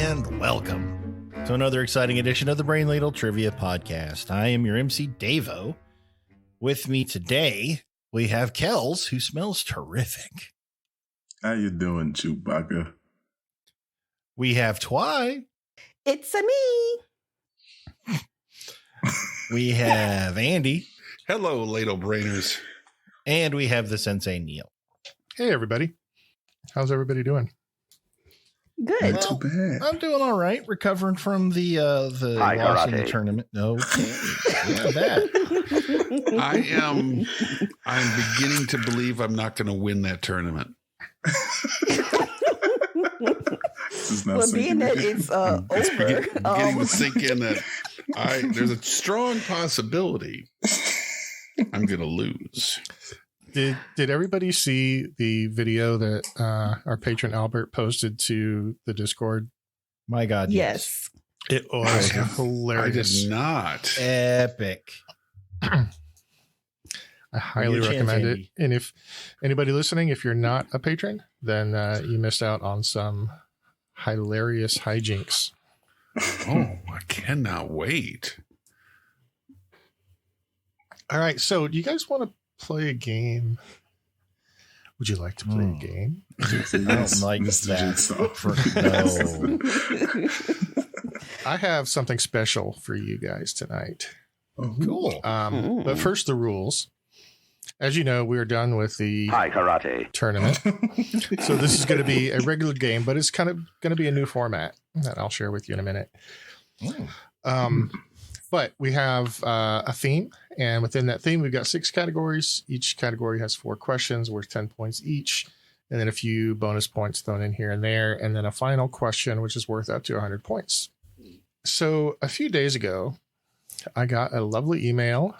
and welcome to another exciting edition of the Brain Ladle Trivia Podcast. I am your MC, Davo. With me today, we have Kells, who smells terrific. How you doing, Chewbacca? We have Twy. It's a me. We have Andy. Hello, Ladle Brainers. And we have the Sensei Neil. Hey, everybody. How's everybody doing? Good. Not too bad. I'm doing all right. Recovering from the loss in the tournament. No, yeah, that. I'm beginning to believe I'm not going to win that tournament. Well, being that it's over, beginning to sink in that there's a strong possibility I'm going to lose. Did everybody see the video that our patron Albert posted to the Discord? My God, yes. It was hilarious. I did not. Epic. I highly recommend it. And if anybody listening, if you're not a patron, then you missed out on some hilarious hijinks. Oh, I cannot wait. All right. So do you guys want to play a game? Would you like to play a game? I don't like that. No. I have something special for you guys tonight. Oh, Cool. But first, the rules. As you know, we're done with the karate tournament. So this is going to be a regular game, but it's kind of going to be a new format that I'll share with you in a minute. But we have a theme, and within that theme, we've got 6 categories. Each category has 4 questions worth 10 points each, and then a few bonus points thrown in here and there, and then a final question, which is worth up to 100 points. So a few days ago, I got a lovely email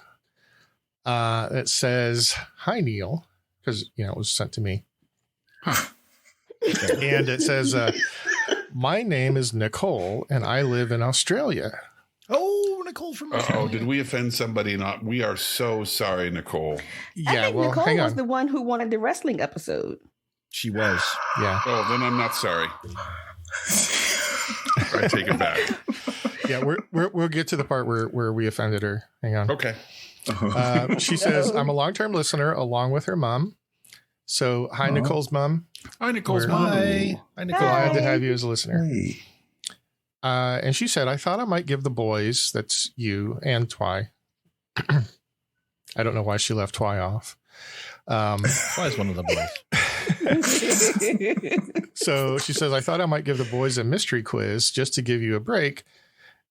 that says, "Hi, Neil," because, it was sent to me. And it says, "My name is Nicole, and I live in Australia." Oh, Nicole from Oh, did we offend somebody? Not. We are so sorry, Nicole. Yeah, I think well, Nicole hang was on. the one who wanted the wrestling episode. She was. Yeah. Oh, then I'm not sorry. I take it back. Yeah, we'll get to the part where we offended her. Hang on. Okay. She says, "I'm a long-term listener along with her mom. So, hi, Nicole's mom. Hi, Nicole's We're- mom. Hi. Hi, Nicole. Glad to have you as a listener." Hey. And she said, "I thought I might give the boys," that's you and Twy. I don't know why she left Twy off. Twy's one of the boys. So she says, "I thought I might give the boys a mystery quiz just to give you a break.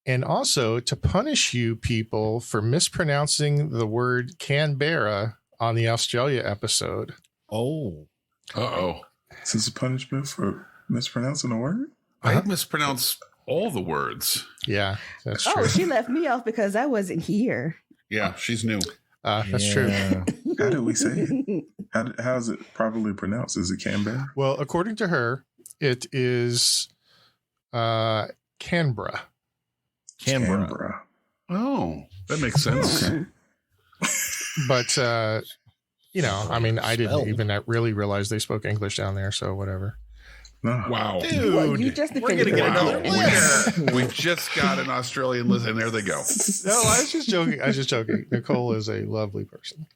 And also to punish you people for mispronouncing the word Canberra on the Australia episode." Oh. Uh-oh. Is this a punishment for mispronouncing a word? I mispronounce all the words. Yeah, that's true. Oh, she left me off because I wasn't here. Yeah, she's new. That's true. How did we say it? How is it properly pronounced? Is it Canberra? Well, according to her, it is Canberra. Canberra. Oh, that makes sense. Okay. But, I mean, I didn't Spelled. even really realize they spoke English down there. So whatever. No. Wow. Dude, Well, you just we're defended going to get her. another winner. We just got an Australian list, and there they go. No, I was just joking. Nicole is a lovely person.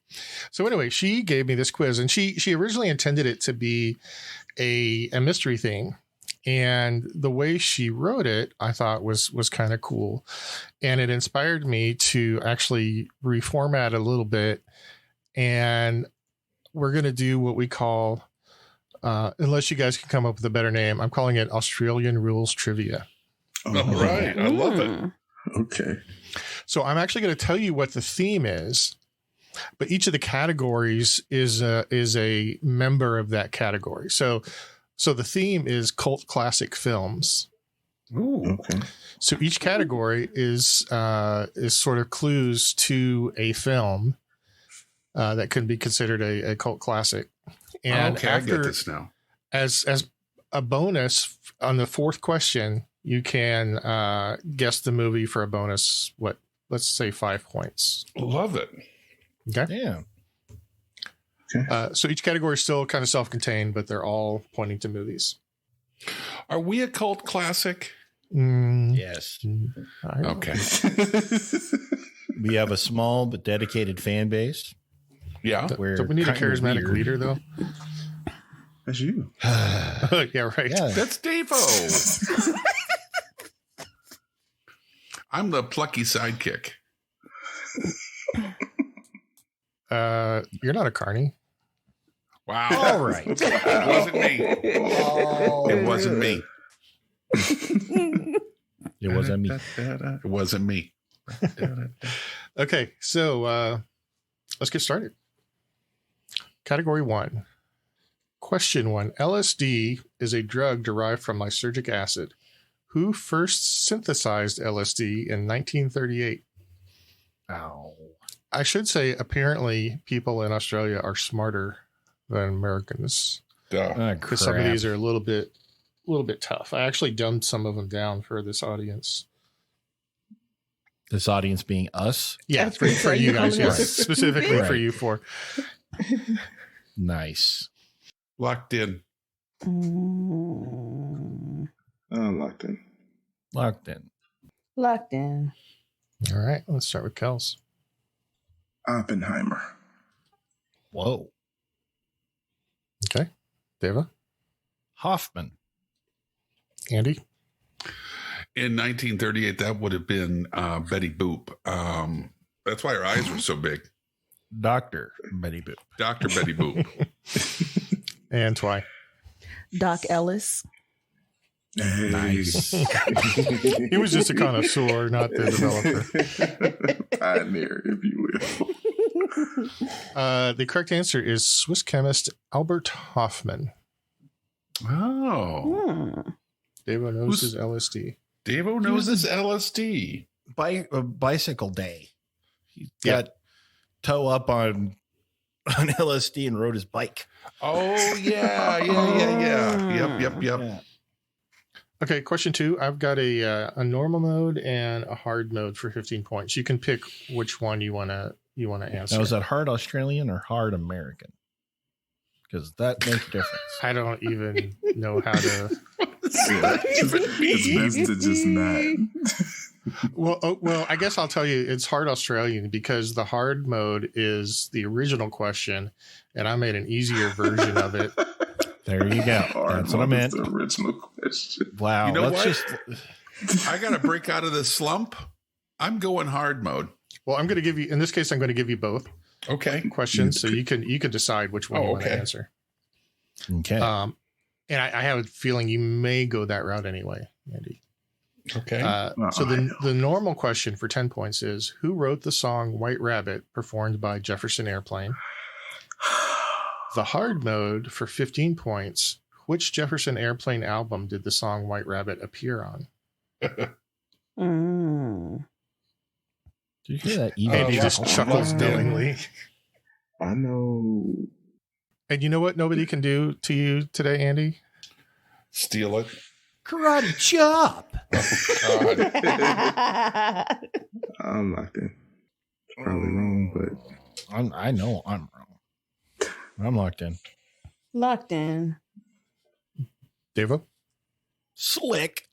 So anyway, she gave me this quiz, and she originally intended it to be a mystery thing. And the way she wrote it, I thought was kind of cool. And it inspired me to actually reformat a little bit. And we're going to do what we call, unless you guys can come up with a better name, I'm calling it Australian Rules Trivia. All right. I love it. Okay. So I'm actually going to tell you what the theme is, but each of the categories is a member of that category. So the theme is cult classic films. Ooh. Okay. So each category is sort of clues to a film that can be considered a cult classic. And Okay, I get this now. as a bonus on the 4th question, you can guess the movie for a bonus. Let's say 5 points. Love it. Okay. Yeah. So each category is still kind of self-contained, but they're all pointing to movies. Are we a cult classic? Yes. I don't Okay. We have a small but dedicated fan base. Yeah. We're Don't we need a kinda charismatic weird. leader, though? That's you. Yeah, right. Yeah. That's Davo. I'm the plucky sidekick. You're not a carny. Wow. All right. It wasn't me. It wasn't me. It wasn't me. It wasn't me. Okay, so let's get started. Category 1. Question 1. LSD is a drug derived from lysergic acid. Who first synthesized LSD in 1938? Ow. I should say, apparently, people in Australia are smarter than Americans, Duh. because some of these are a little bit tough. I actually dumbed some of them down for this audience. This audience being us. Yeah, That's for pretty you funny. guys, yes, Right. specifically for Right. you four. Nice. Locked in. Mm, I'm locked in. Locked in. Locked in. All right, let's start with Kels. Oppenheimer. Whoa. Okay, Deva, Hoffman. Andy, In 1938, that would have been Betty Boop. That's why her eyes were so big. Dr. Betty Boop. Dr. Betty Boop. and Twy. Doc Ellis. Hey. Nice. He was just a connoisseur, not the developer. Pioneer, if you will. The correct answer is Swiss chemist Albert Hoffman. Oh. Hmm. Deva knows Who's- his LSD. Davo knows his LSD. Bicycle day. He Yeah. got toe up on LSD and rode his bike. Oh, yeah. Yep. Yeah. Okay, question 2. I've got a normal mode and a hard mode for 15 points. You can pick which one you wanna answer. Now, is that hard Australian or hard American? Because that makes a difference. I don't even know how to. It's best to just not. Well, I guess I'll tell you it's hard Australian because the hard mode is the original question, and I made an easier version of it. There you go. Hard That's what I mode is meant. The original question. Wow. You know let's what? just. I got to break out of this slump. I'm going hard mode. Well, I'm going to give you, in this case, I'm going to give you both Okay. questions, so you can decide which one you want to okay. answer. Okay. And I have a feeling you may go that route anyway, Andy. Okay. So the normal question for 10 points is, who wrote the song White Rabbit performed by Jefferson Airplane? The hard mode for 15 points, which Jefferson Airplane album did the song White Rabbit appear on? Mm. Did you hear that? Andy just chuckles knowingly. I know. And you know what nobody can do to you today, Andy? Steal it. Karate chop. Oh, God. I'm locked in. Probably wrong, but I know I'm wrong. I'm locked in. Locked in. Devo? Slick.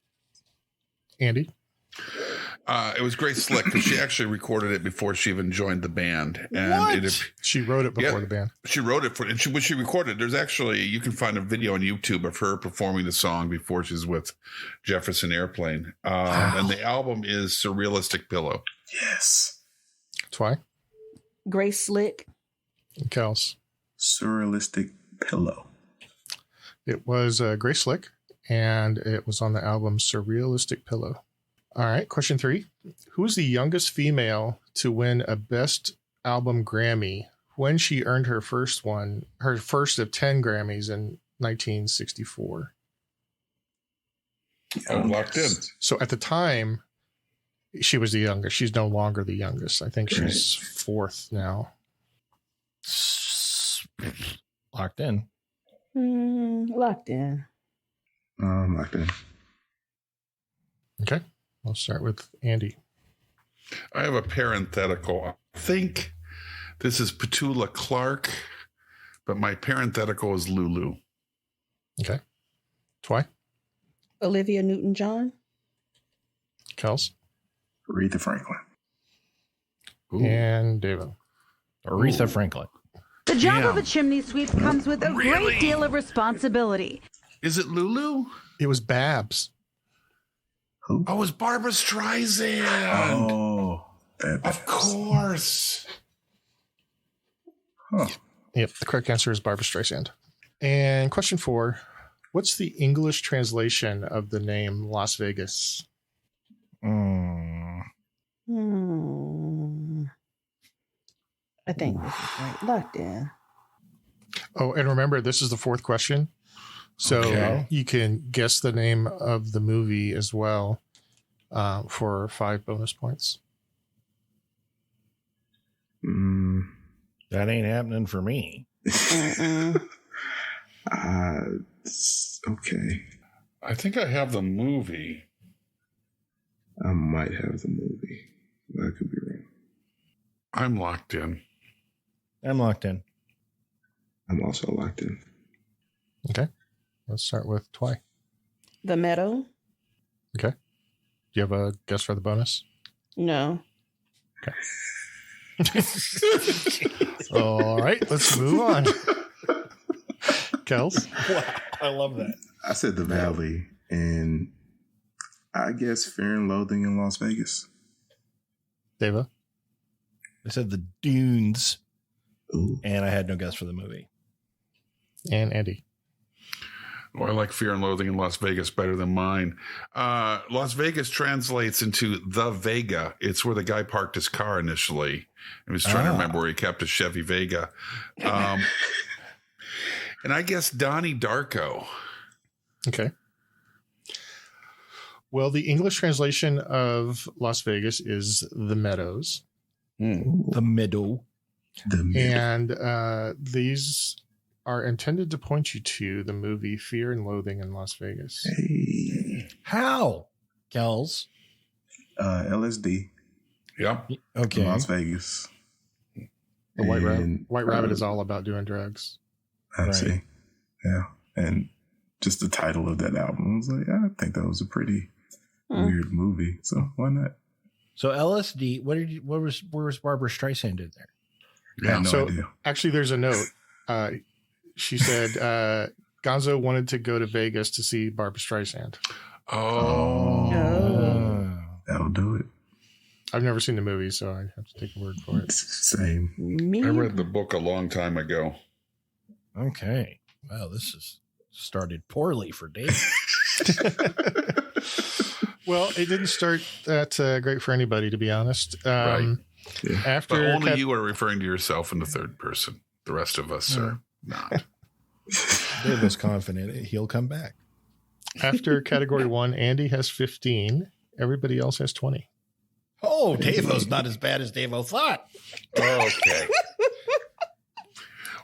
Andy? It was Grace Slick because she actually recorded it before she even joined the band. And What? She wrote it before Yeah. the band. she wrote it when she recorded. There's actually, you can find a video on YouTube of her performing the song before she's with Jefferson Airplane. And the album is Surrealistic Pillow. yes. Twy? Grace Slick. And Kels? Surrealistic pillow. It was Grace Slick, and it was on the album Surrealistic Pillow. All right, question 3. Who is the youngest female to win a Best Album Grammy when she earned her first of 10 Grammys in 1964? I'm locked in. So at the time, she was the youngest. She's no longer the youngest. I think she's 4th now. Locked in. Locked in. I'm locked in. Okay, I'll start with Andy. I have a parenthetical. I think this is Petula Clark, but my parenthetical is Lulu. Okay. Twy? Olivia Newton-John. Kels. Aretha Franklin. Ooh. And David. Aretha Franklin. The job Damn. of a chimney sweep comes with a Really? great deal of responsibility. Is it Lulu? It was Babs. Who? Oh, it's Barbara Streisand. Oh, Of course. Huh. Yep, the correct answer is Barbara Streisand. And question 4. What's the English translation of the name Las Vegas? Mm. I think this is right. Locked in. Oh, and remember, this is the 4th question. So Okay. you can guess the name of the movie as well for 5 bonus points. That ain't happening for me. Okay. I think I have the movie. I might have the movie. I could be wrong. I'm locked in. I'm locked in. I'm also locked in. Okay. Let's start with Twy. The Meadow? Okay. Do you have a guess for the bonus? No. All right. Let's move on. Kels. Wow, I love that. I said the Valley, and I guess Fear and Loathing in Las Vegas. Deva. I said the Dunes, Ooh. and I had no guess for the movie. And Andy. Oh, I like Fear and Loathing in Las Vegas better than mine. Las Vegas translates into the Vega. It's where the guy parked his car initially. I was trying to remember where he kept his Chevy Vega. And I guess Donnie Darko. Okay. Well, the English translation of Las Vegas is The Meadows. The Middle. The Middle. And these are intended to point you to the movie Fear and Loathing in Las Vegas. Hey. How? Kels. LSD. Yep. Okay. Las Vegas. The White Rabbit. And, White Rabbit is all about doing drugs. I Right. see. Yeah. And just the title of that album, I was like, I think that was a pretty weird movie. So why not? So LSD. Where was Barbara Streisand in there? I have no So idea. actually, there's a note. She said Gonzo wanted to go to Vegas to see Barbara Streisand. Oh. That'll do it. I've never seen the movie, so I have to take a word for it. Same. Me? I read the book a long time ago. Okay. Well, this has started poorly for Dave. Well, it didn't start that great for anybody, to be honest. Right. Yeah. After But only you are referring to yourself in the third person. The rest of us are not. Dave was confident he'll come back. After category 1, Andy has 15. Everybody else has 20. Oh, Davo's not as bad as Davo thought. Okay.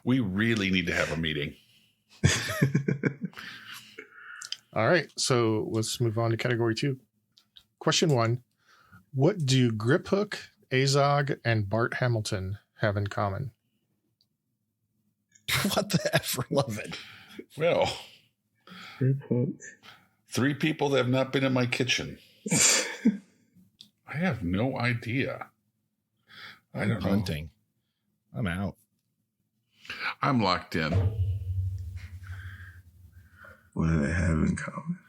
We really need to have a meeting. All right, so let's move on to category 2. Question 1. What do Grip Hook, Azog, and Bart Hamilton have in common? What the F for loving? Well, 3 people that have not been in my kitchen. I have no idea. I don't know. Hunting. I'm out. I'm locked in. What do they have in common?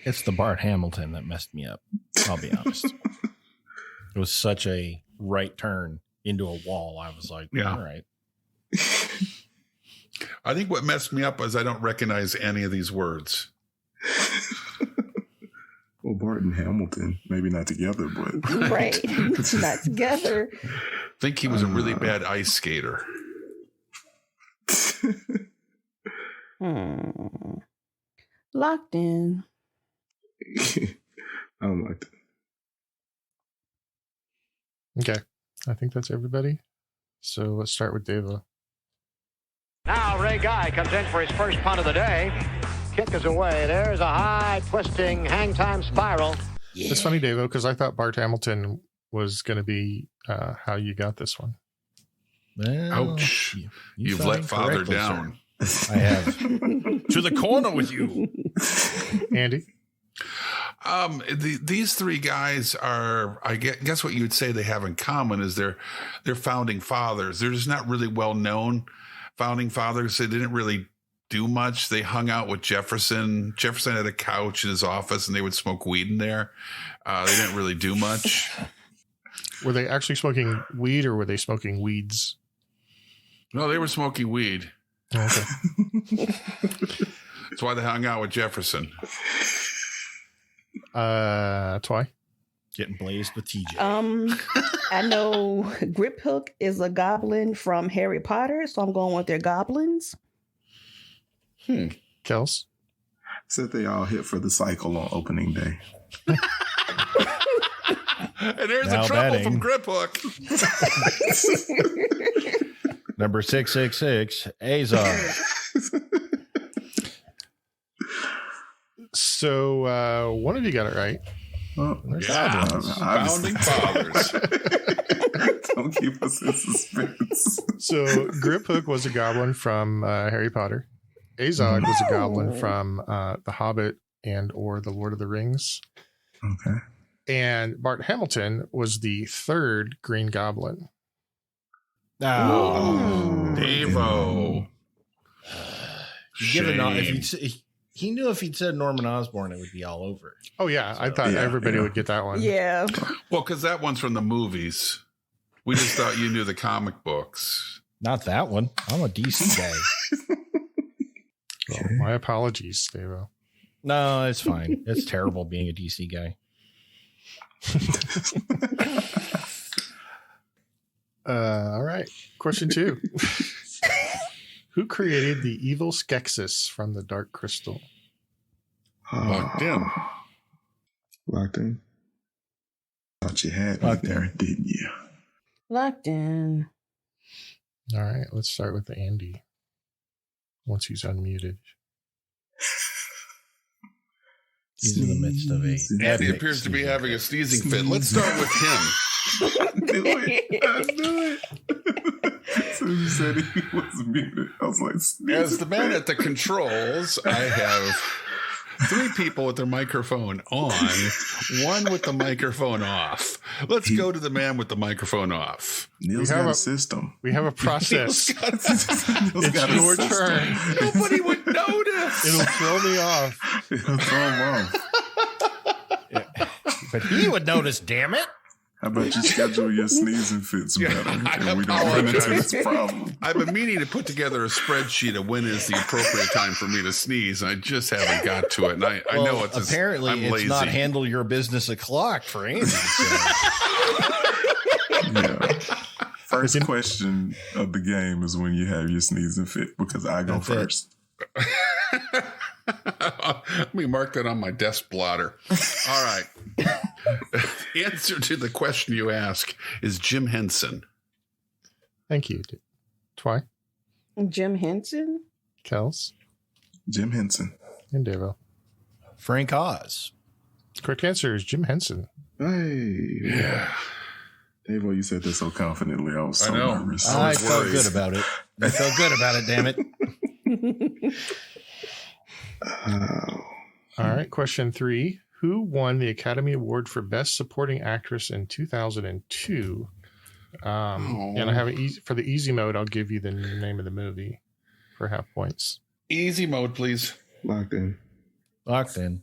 It's the Bart Hamilton that messed me up. I'll be honest. It was such a right turn into a wall. I was like, Yeah. all right. I think what messed me up was I don't recognize any of these words. Well, Bart and Hamilton, maybe not together, but Right. Not together. I think he was a really bad ice skater. Locked in. I'm like, Okay, I think that's everybody. So let's start with Deva. Now Ray Guy comes in for his first punt of the day. Kick is away. There's a high, twisting, hang time spiral. It's funny, Deva, because I thought Bart Hamilton was going to be how you got this one. Well, Ouch. you You've thought let father incorrectly, down. sir. I have. To the corner with you. Andy? These three guys are, I guess what you would say they have in common is they're founding fathers. They're just not really well known founding fathers. They didn't really do much. They hung out with Jefferson. Jefferson had a couch in his office and they would smoke weed in there. They didn't really do much. Were they actually smoking weed or were they smoking weeds? No, they were smoking weed. Okay. That's why they hung out with Jefferson. That's why. Getting blazed with TJ. I know Grip Hook is a goblin from Harry Potter, so I'm going with their goblins. Kels? Said they all hit for the cycle on opening day. And there's Now a trouble betting. from Grip Hook. Number 666, Azar. So one of you got it right. Well, Yeah, obviously. founding fathers. Don't keep us in suspense. So Grip Hook was a goblin from Harry Potter. Azog was a goblin from The Hobbit and or The Lord of the Rings. Okay. And Bart Hamilton was the third Green Goblin. Oh, Devo. He knew if he'd said Norman Osborn, it would be all over. Oh, yeah. I thought everybody would get that one. Yeah. Well, because that one's from the movies. We just thought you knew the comic books. Not that one. I'm a DC guy. Well, my apologies, Devo. No, it's fine. It's terrible being a DC guy. All right. Question 2. Who created the evil Skeksis from the Dark Crystal? Locked in. Locked in. Thought you had me there, didn't you? Locked in. All right. Let's start with Andy. Once he's unmuted. He's in the midst of a. Andy epic appears to be season. having a sneezing fit. Let's start with him. I knew it. So you said he was muted. I was like, As the man at the controls, I have 3 people with their microphone on, 1 with the microphone off. Let's go to the man with the microphone off. Neil's got a system. We have a process. It's your turn. Nobody would notice. It'll throw me off. It'll throw him off. But he would notice, damn it. How about you schedule your sneezing fits better and we don't run into this problem? I've been meaning to put together a spreadsheet of when is the appropriate time for me to sneeze, and I just haven't got to it. And I know it's apparently I'm it's lazy. not handle your business o'clock for Andy. So. Yeah. First question of the game is when you have your sneezing fit because I go That's it. first. Let me mark that on my desk blotter. All right. The answer to the question you ask is Jim Henson. Thank you. Twy, Jim Henson? Kels, Jim Henson. and Devo. Frank Oz. Correct answer is Jim Henson. Hey. Yeah. Dave, you said that so confidently. I was so I know. nervous. I was felt worried. good about it. I felt good about it, damn it. All right. Question 3. Who won the Academy Award for Best Supporting Actress in 2002? And I have for the easy mode, I'll give you the name of the movie for half points. Easy mode, please. Locked in. Locked in.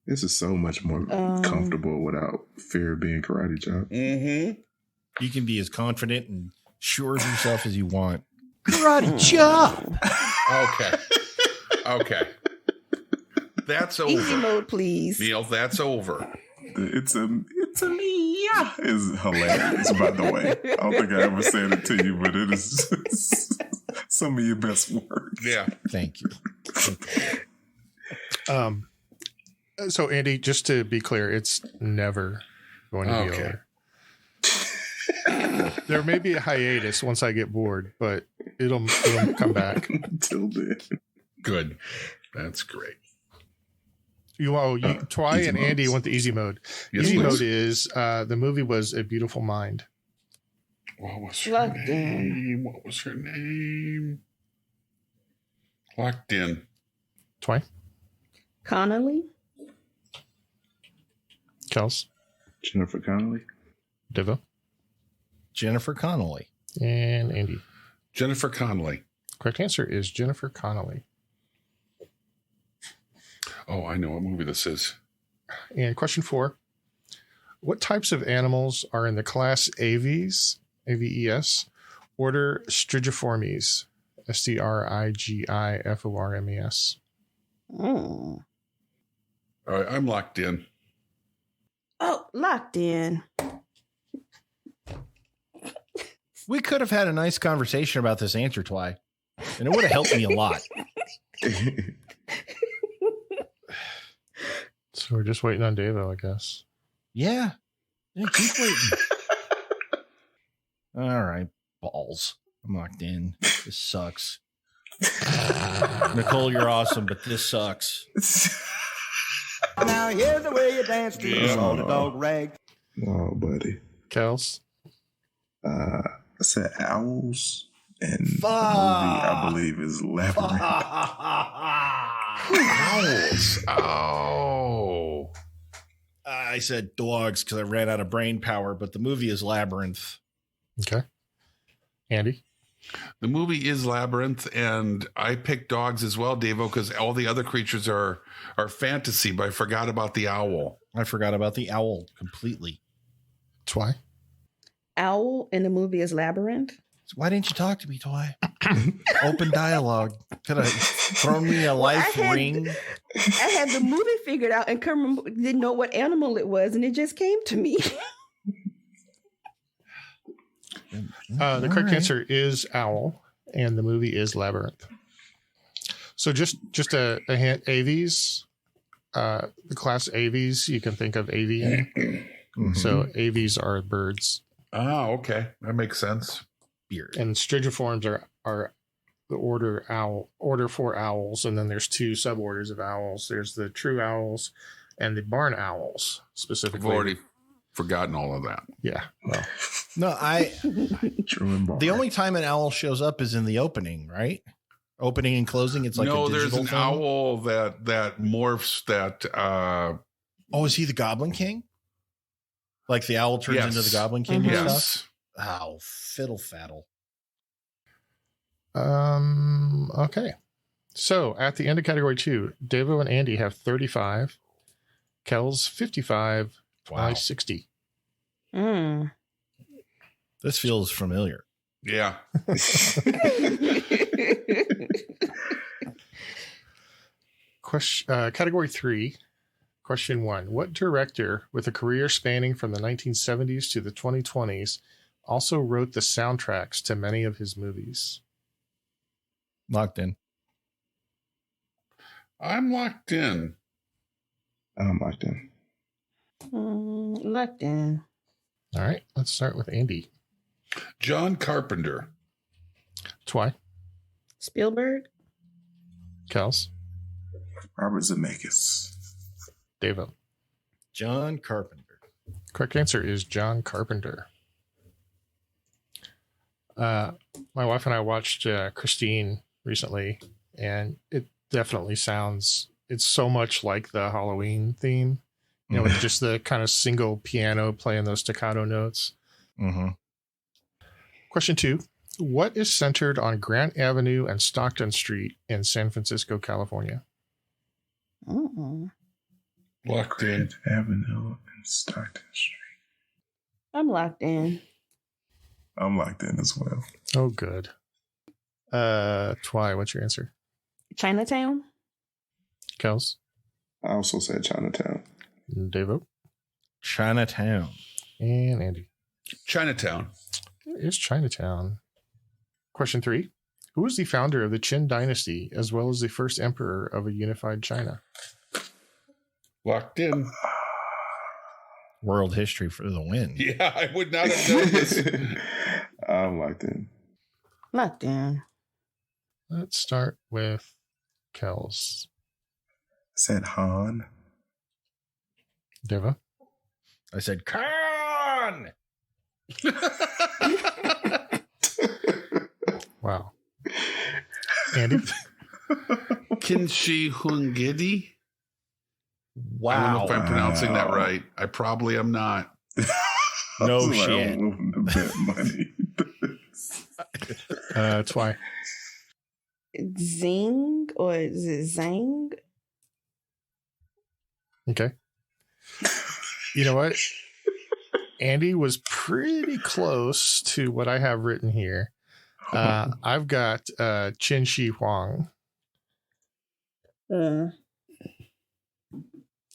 This is so much more comfortable without fear of being karate chopped. Mm-hmm. You can be as confident and sure of yourself as you want. Karate chop. Okay. Okay. That's over. Easy mode, please. Neil, that's over. It's a Mia is hilarious, by the way. I don't think I ever said it to you, but it is some of your best work. Yeah. Thank you. So, Andy, just to be clear, it's never going to be Okay. over. There may be a hiatus once I get bored, but it'll come back. Until then. Good. That's great. Twy Easy and Andy modes. want the easy mode. Yes, Easy please. mode is the movie was A Beautiful Mind. What was her Locked in. name? What was her name? Locked in. Twy, Connolly? Kels, Jennifer Connelly. Devo, Jennifer Connelly. and Andy. Jennifer Connelly. Correct answer is Jennifer Connelly. Oh, I know what movie this is. And question 4. What types of animals are in the class Aves, Aves, order Strigiformes, Strigiformes? Mm. All right, I'm locked in. Oh, locked in. We could have had a nice conversation about this answer, Twy, and it would have helped me a lot. So we're just waiting on Davo, I guess. Yeah. Keep waiting. All right. Balls. I'm locked in. This sucks. Nicole, you're awesome, but this sucks. Now here's the way you dance to the salted dog rag. Oh, buddy. Kels, I said owls, and the movie, Fuck. I believe, is Labyrinth. Owls. Oh. I said dogs because I ran out of brain power, but the movie is Labyrinth. okay. Andy, The movie is Labyrinth, and I picked dogs as well, Davo, because all the other creatures are fantasy, but I forgot about the owl. I forgot about the owl completely. Twy, Owl in the movie is Labyrinth. So why didn't you talk to me, Twy? Open dialogue. Could have thrown me a life ring. I had the movie figured out and didn't know what animal it was, and it just came to me. the correct answer is owl, and the movie is Labyrinth. So just a hint, Aves, the class Aves, you can think of avian. Mhm. So Aves are birds, Oh, okay. That makes sense. Beard. and Strigiforms are the order for owls, and then there's 2 suborders of owls. There's the true owls and the barn owls I've specifically. already forgotten all of that. Yeah. Well, No, True and the only time an owl shows up is in the opening, right? Opening and closing. It's like no, a there's digital an thing. owl that morphs that. Oh, is he the Goblin King? Like the owl turns Yes. into the Goblin King and Yes. stuff? Oh, fiddle faddle. okay. So at the end of category 2, Davo and Andy have 35, Kels 55, Wow. I 60. Mm. This feels familiar. Yeah. Category 3, question 1. What director with a career spanning from the 1970s to the 2020s also wrote the soundtracks to many of his movies? Locked in. I'm locked in. I'm locked in. Locked in. All right, let's start with Andy. John Carpenter. Twy, Spielberg. Kels, Robert Zemeckis. Davo. John Carpenter. Correct answer is John Carpenter. My wife and I watched Christine recently, and it definitely sounds, it's so much like the Halloween theme, you know, with just the kind of single piano playing those staccato notes. Mm-hmm. Question 2. What is centered on Grant Avenue and Stockton Street in San Francisco, California? Mm-mm. Locked in. Avenue and Stockton Street. I'm locked in. I'm locked in as well. Oh, good. Twy, what's your answer? Chinatown. Kels? I also said Chinatown. Davo? Chinatown. And Andy. Chinatown. It is Chinatown. Question 3. Who was the founder of the Qin dynasty as well as the first emperor of a unified China? Locked in. World history for the win. Yeah, I would not have known this. I'm locked in. Locked in. Let's start with Kels. Said Han. Deva? I said, Khan! Wow. Andy? Kinshi Hungidi. Wow. I don't know if I'm pronouncing that right. I probably am not. No Like, shit. I'm willing to bet money. That's why. Zing or is it Zang? Okay. You know what? Andy was pretty close to what I have written here. I've got Qin Shi Huang. Huang.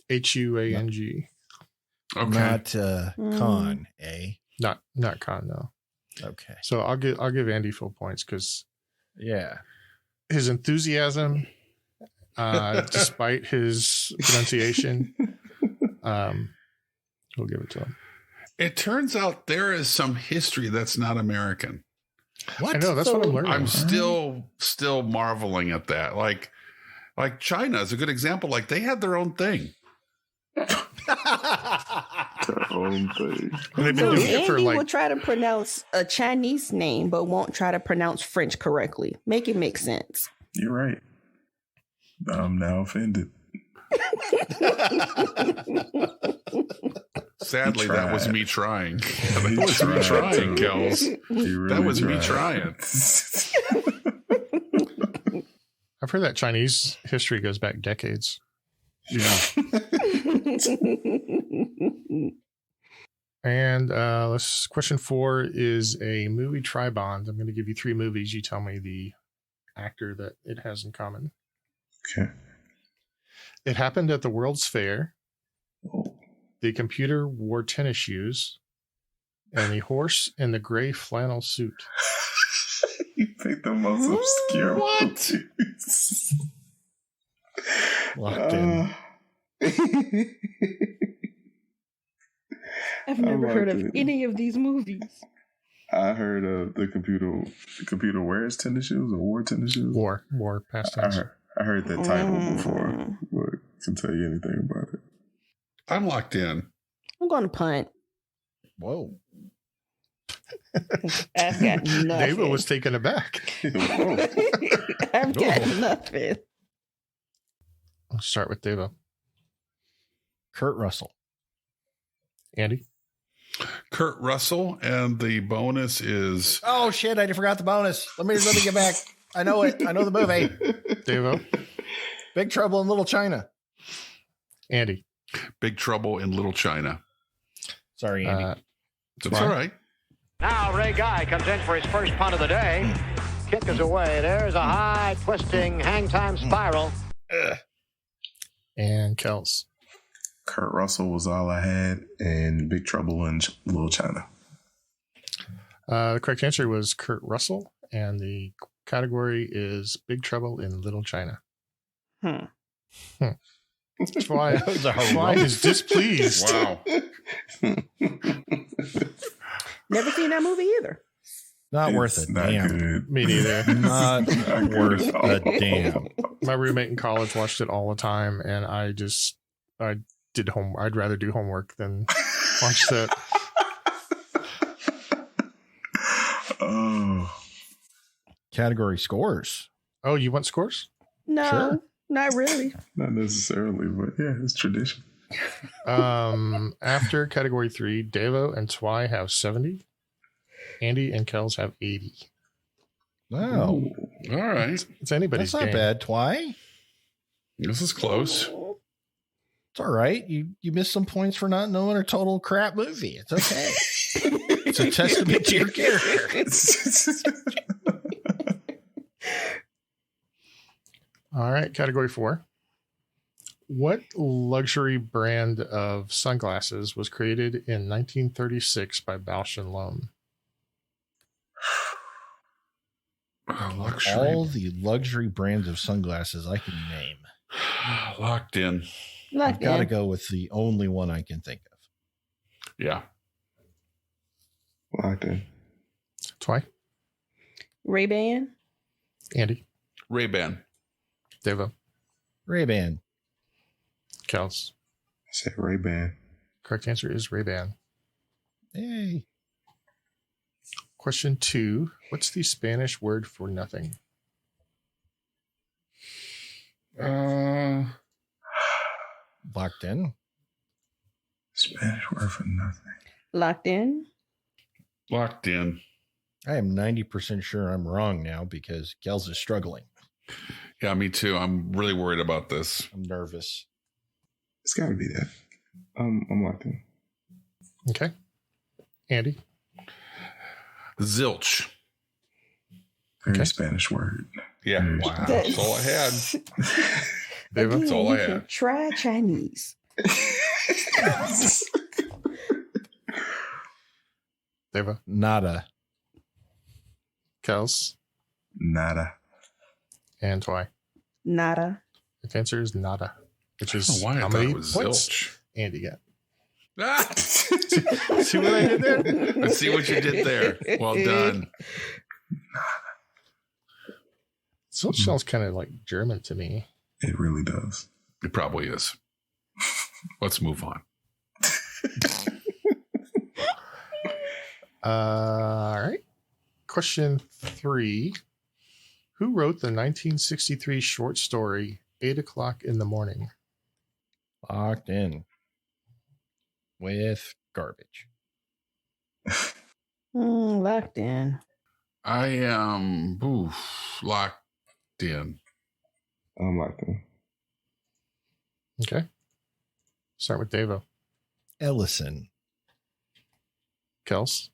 Okay. Not Khan, eh? Not Khan, no. Okay. So I'll give Andy full points because Yeah. his enthusiasm, despite his pronunciation, we'll give it to him. It turns out there is some history that's not American. What? I know, that's what I'm learning. I'm still marveling at that. Like China is a good example. Like they had their own thing. Their own thing. And they've been So doing it for Andy like will try to pronounce a Chinese name, but won't try to pronounce French correctly. Make it make sense. You're right. I'm now offended. Sadly, You that was tried. me trying. That You was me tried trying, to. Kels. You really That was me tried. trying. I've heard that Chinese history goes back decades. Yeah. And question 4 is a movie tri-bond. I'm going to give you 3 movies. You tell me the actor that it has in common. Okay. It happened at the World's Fair. Oh. The computer wore tennis shoes. And the horse in the gray flannel suit. You picked the most obscure What? movies. Locked in. I've never heard of like it. any of these movies. I heard of the computer. The computer wears tennis shoes or wore tennis shoes. War past tense. I heard that title before, but can tell you anything about it. I'm locked in. I'm going to punt. Whoa. I've got nothing. David was taken aback. Whoa. I've got nothing. I'll start with David. Kurt Russell. Andy? Kurt Russell, and the bonus is Oh shit! I forgot the bonus. Let me get back. I know it. I know the movie. David? Big Trouble in Little China. Andy? Big Trouble in Little China. Sorry, Andy. That's all right. Now Ray Guy comes in for his first punt of the day. Kick is away. There's a high twisting hang time spiral. And Kels? Kurt Russell was all I had, and Big Trouble in Little China. The correct answer was Kurt Russell, and the category is Big Trouble in Little China. That's why is displeased. Wow. Never seen that movie either. Not worth It's it. not Damn. good. Me neither. Not Not good worth at all. a damn. My roommate in college watched it all the time, and I did I'd rather do homework than watch that. Oh, Category scores. Oh, you want scores? No, Sure. not really. not necessarily, but yeah, it's tradition. After category 3, Devo and Twy have 70. Andy and Kels have 80. Wow. All right. It's anybody's That's not game. bad, Twy. This is close. It's all right. You missed some points for not knowing a total crap movie. It's okay. It's a testament to your character. All right, category 4. What luxury brand of sunglasses was created in 1936 by Bausch & Lomb? Luxury. All the luxury brands of sunglasses I can name. Locked in. I've got to go with the only one I can think of. Yeah. Locked in. Twy? Ray-Ban. Andy? Ray-Ban. Devo? Ray-Ban. Kels? I said Ray-Ban. Correct answer is Ray-Ban. Hey. Question 2. What's the Spanish word for nothing? Locked in. Spanish word for nothing. Locked in. Locked in. I am 90% sure I'm wrong now because Kels is struggling. Yeah, me too. I'm really worried about this. I'm nervous. It's got to be that. I'm locked in. Okay. Andy. Zilch. Very Okay. Spanish word. Yeah. Very Wow. Spanish. That's all I had. Deva? That's all I you can had. try Chinese. Deva. Nada. Kels. Nada. And Twy. Nada. The answer is nada, which I is don't know why I how thought many it was points zilch. Andy got. Ah! See what I did there? Let's see what you did there. Well done. So it sounds kind of like German to me. It really does. It probably is. Let's move on. All right. Question 3. Who wrote the 1963 short story 8 o'clock in the morning? Locked in. With garbage. Locked in. I am locked in. I'm locked in. Okay. Start with Davo. Ellison. Kels.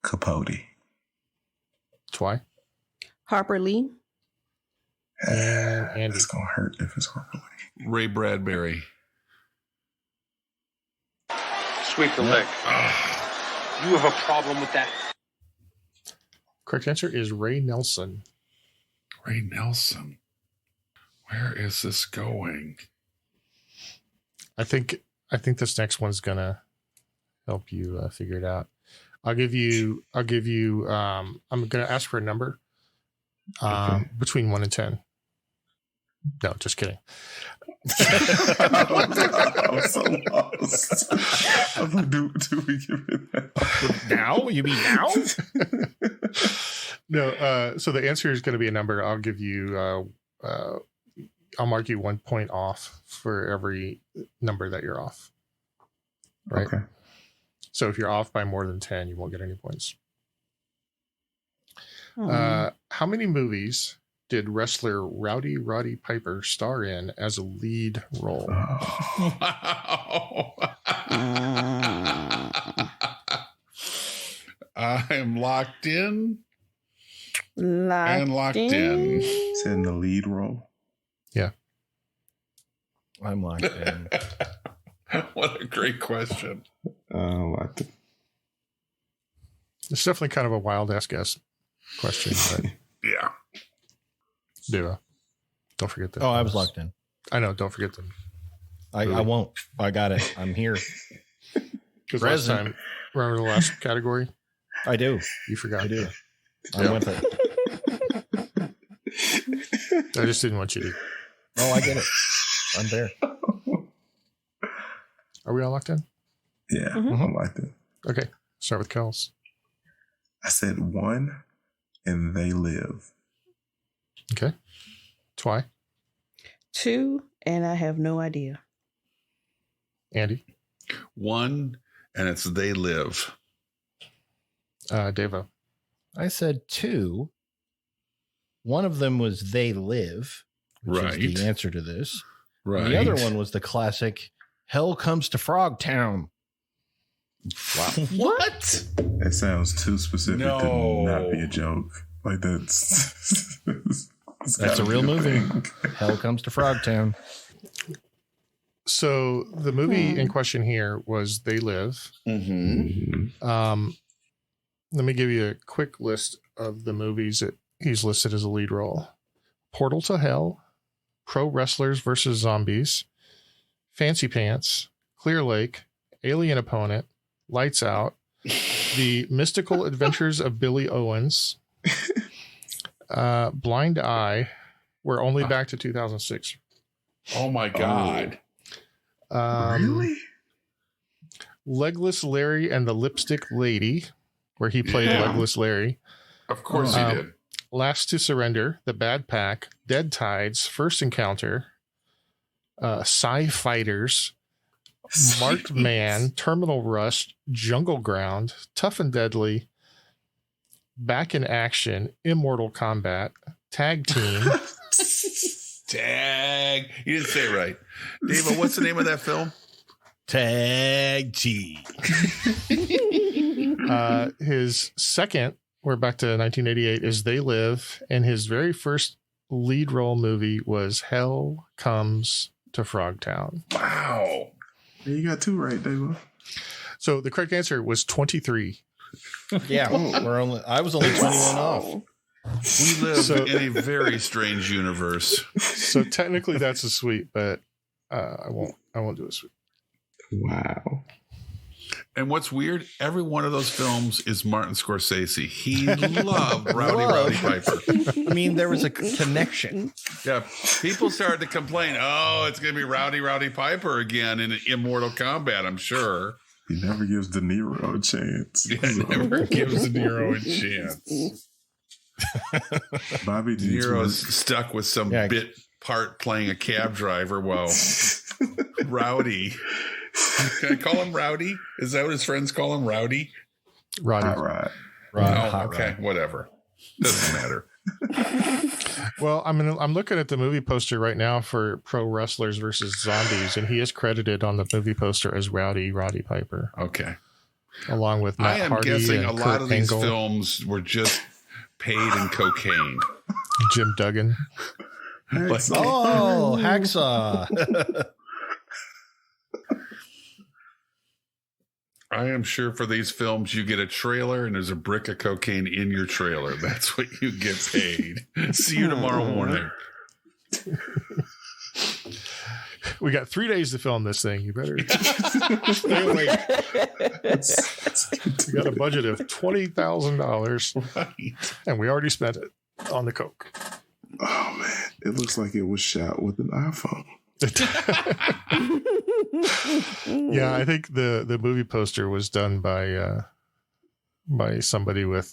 Capote. Twy. Harper Lee. And Andy. It's going to hurt if it's Harper Lee. Ray Bradbury. Sweep the leg. You have a problem with that? Correct answer is Ray Nelson. Ray Nelson. Where is this going? I think this next one's gonna help you figure it out. I'm gonna ask for a number between 1 and 10. No, just kidding. I'm so lost. I'm like, do we give it that? Now? You mean now? No, so the answer is going to be a number. I'll give you, I'll mark you 1 point off for every number that you're off. Right. Okay. So if you're off by more than 10, you won't get any points. How many movies did wrestler Rowdy Roddy Piper star in as a lead role? Wow. I am locked in. Locked in. Said in the lead role. Yeah. I'm locked in. What a great question. Locked in. It's definitely kind of a wild ass guess question, but Yeah. don't forget that. Oh, I was locked in. I know. Don't forget them. I won't. I got it. I'm here. Because last Present. time, remember the last category? I do. You forgot. I do. Yeah. I'm with it. I just didn't want you to. Oh, I get it. I'm there. Are we all locked in? Yeah, I'm locked in. Okay. Start with Kels. I said 1 and they live. Okay. Twy. 2, and I have no idea. Andy. 1, and it's They Live. Davo. I said 2. One of them was They Live, which Right. is the answer to this. Right. The other one was the classic Hell Comes to Frogtown. Wow. What? That sounds too specific No. to not be a joke. Like that's That's a real movie. Hell Comes to Frogtown. So the movie in question here was They Live. Mm-hmm. Let me give you a quick list of the movies that he's listed as a lead role. Portal to Hell, Pro Wrestlers versus Zombies, Fancy Pants, Clear Lake, Alien Opponent, Lights Out, The Mystical Adventures of Billy Owens, Blind Eye. We're only back to 2006. Oh my God. Really? Legless Larry and the Lipstick Lady, where he played Yeah. Legless Larry. Of course he did. Last to Surrender, The Bad Pack, Dead Tides, First Encounter, Psy Fighters, Marked Man, Terminal Rust, Jungle Ground, Tough and Deadly, Back in Action, Immortal Combat, Tag Team. Tag. You didn't say it right. David, what's the name of that film? Tag Team. His second, we're back to 1988, is They Live. And his very first lead role movie was Hell Comes to Frogtown. Wow. You got 2 right, Dave. So the correct answer was 23. Yeah, I was only 21 off. We live in a very strange universe. So technically that's a sweep, but I won't do a sweep. Wow. And what's weird, every one of those films is Martin Scorsese. He loved Rowdy Piper. I mean, there was a connection. Yeah, people started to complain, oh, it's going to be Rowdy Piper again in Immortal Combat, I'm sure. He never gives De Niro a chance. Yeah, never gives De Niro a chance. Bobby De Niro's stuck with some bit part playing a cab driver while Rowdy... Can I call him Rowdy? Is that what his friends call him? Rowdy? Roddy. Hot Rod. Oh, okay. Whatever. Doesn't matter. Well, I'm looking at the movie poster right now for Pro Wrestlers versus Zombies, and he is credited on the movie poster as Roddy Piper. Okay. Along with Matt Hardy. I am guessing and a lot Kurt of these Angle, films were just paid in cocaine. Jim Duggan. Hacksaw. I am sure for these films, you get a trailer and there's a brick of cocaine in your trailer. That's what you get paid. See you tomorrow morning. We got 3 days to film this thing. You better stay awake. We got a budget of $20,000, Right. and we already spent it on the coke. Oh man, it looks like it was shot with an iPhone. Yeah, I think the movie poster was done by somebody with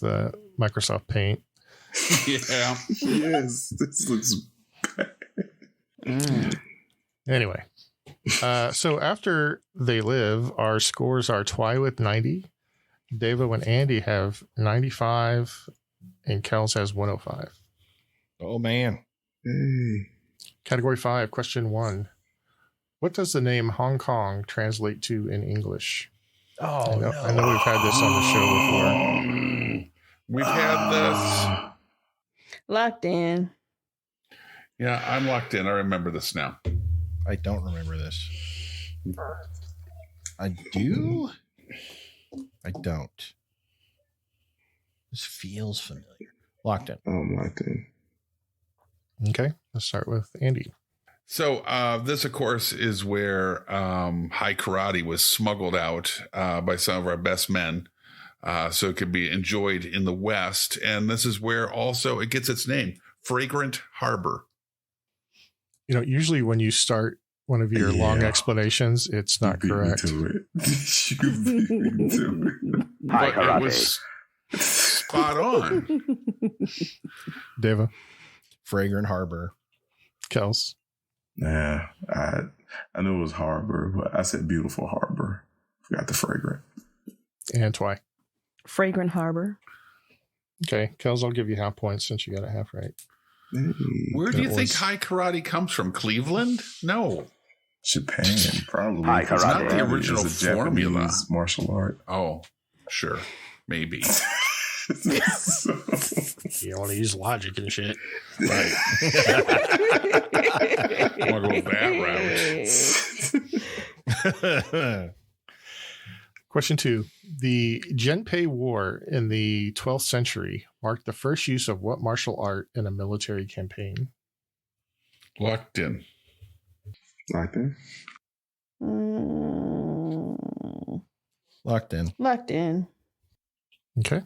Microsoft Paint. Yeah. Yes, this looks bad. Anyway, so after They Live, our scores are Twy with 90, Davo and Andy have 95, and Kels has 105. Oh, man. Hey. Category 5, question 1. What does the name Hong Kong translate to in English? Oh, I know we've had this on the show before. We've had this. Locked in. Yeah, I'm locked in. I remember this now. I don't remember this. I do? I don't. This feels familiar. Locked in. I'm locked in. Okay, let's start with Andy. So this, of course, is where high karate was smuggled out by some of our best men so it could be enjoyed in the West. And this is where also it gets its name, Fragrant Harbor. You know, usually when you start one of your long explanations, it's not correct. You beat me to it. But it was spot on. Deva, Fragrant Harbor. Kels. Nah, I knew it was Harbor, but I said Beautiful Harbor. Forgot the fragrant. And Twy. Fragrant Harbor. Okay, Kels, I'll give you half points since you got it half right. Hey. Where do you think high karate comes from? Cleveland? No. Japan, probably. High It's not karate the original It's a formula. Japanese martial art. Oh, sure. Maybe. So, You don't want to use logic and shit. Right. I want to go that route. Question 2. The Genpei War in the 12th century marked the first use of what martial art in a military campaign? Locked in. like that. Locked in. Locked in. Okay.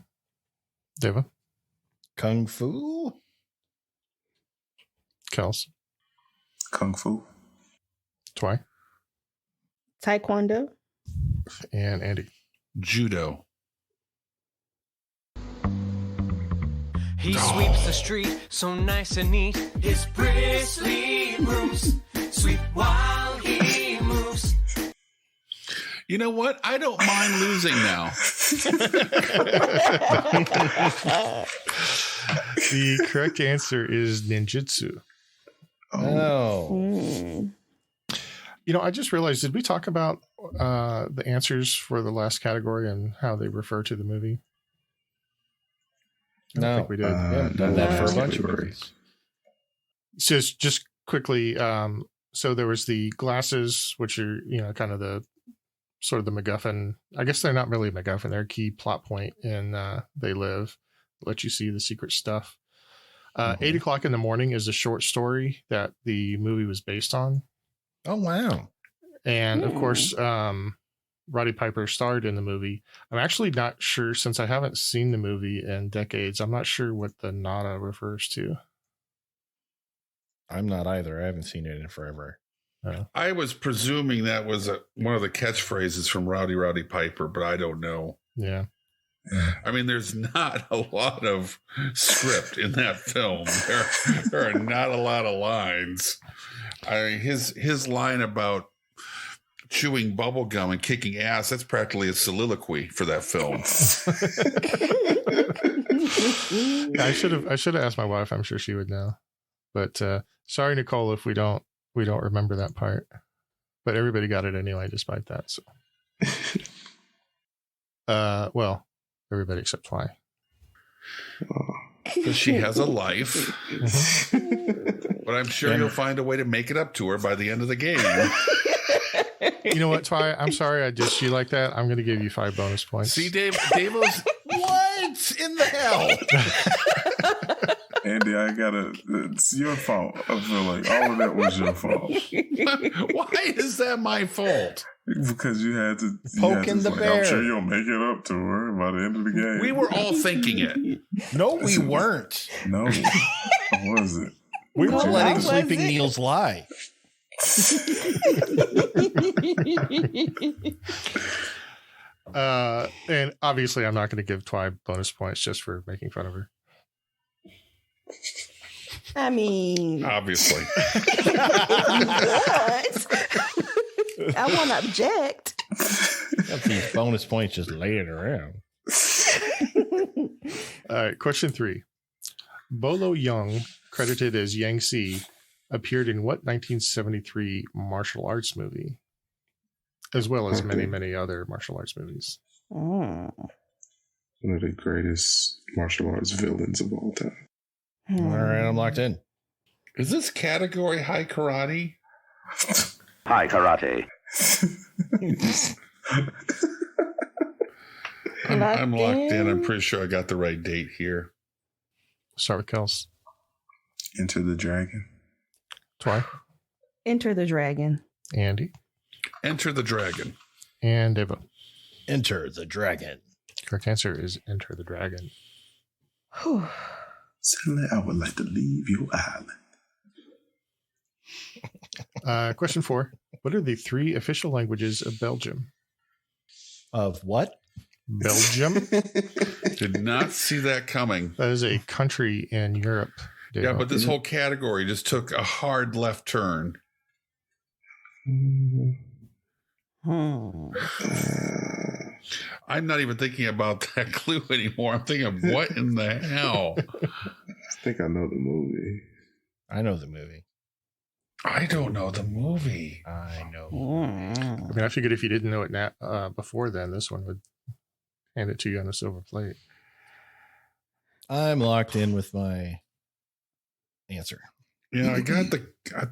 Deva, Kung Fu? Kels, Kung Fu. Twy, Taekwondo. and Andy. Judo. He sweeps the street so nice and neat. His bristly brooms sweep while he moves. You know what? I don't mind losing now. The correct answer is ninjutsu. Oh. You know, I just realized, did we talk about the answers for the last category and how they refer to the movie? I don't think we did. We haven't done that for a bunch of movies. So just quickly, so there was the glasses, which are, you know, kind of the sort of the MacGuffin. I guess they're not really a MacGuffin. They're a key plot point in They Live. Let you see the secret stuff. 8 o'clock in the morning is a short story that the movie was based on. Oh, wow. And of course, Roddy Piper starred in the movie. I'm actually not sure, since I haven't seen the movie in decades, I'm not sure what the nada refers to. I'm not either. I haven't seen it in forever. I was presuming that was one of the catchphrases from Roddy Piper, but I don't know. Yeah. I mean, there's not a lot of script in that film. There are not a lot of lines. I mean, his line about chewing bubble gum and kicking ass, that's practically a soliloquy for that film. I should have asked my wife. I'm sure she would know. But sorry, Nicole, if we don't remember that part. But everybody got it anyway, despite that. So, well, everybody except Fly. Because she has a life. But I'm sure you'll find a way to make it up to her by the end of the game. You know what, Twy? I'm sorry I dissed you like that. I'm going to give you 5 bonus points. See, Davo's... What in the hell? Andy, it's your fault. I feel like all of that was your fault. Why is that my fault? Because you had to poking the bear. I'm sure you'll make it up to her by the end of the game. We were all thinking it. No, we weren't. No. What was it? We were letting Sleeping Neils lie. And obviously I'm not going to give Twy bonus points just for making fun of her. I mean, obviously. What? I won't object. Got these bonus points just laying around. All right, question 3. Bolo Young, credited as Yang Si, appeared in what 1973 martial arts movie? As well as many, many other martial arts movies. One of the greatest martial arts villains of all time. All right, I'm locked in. Is this category high karate? High karate. I'm locked in. I'm pretty sure I got the right date here. Start with Kels. Enter the Dragon. Twy. Enter the Dragon. Andy. Enter the Dragon. And Devo. Enter the Dragon. Correct answer is Enter the Dragon. Suddenly, I would like to leave your island. Question 4. What are the 3 official languages of Belgium? Of what? Belgium. Did not see that coming. That is a country in Europe. Devo. Yeah, but this whole category just took a hard left turn. I'm not even thinking about that clue anymore. I'm thinking, what in the hell? I think I know the movie. I know the movie. I don't know the movie. I know. I mean, I figured if you didn't know it before then, this one would hand it to you on a silver plate. I'm locked in with my answer. Yeah, I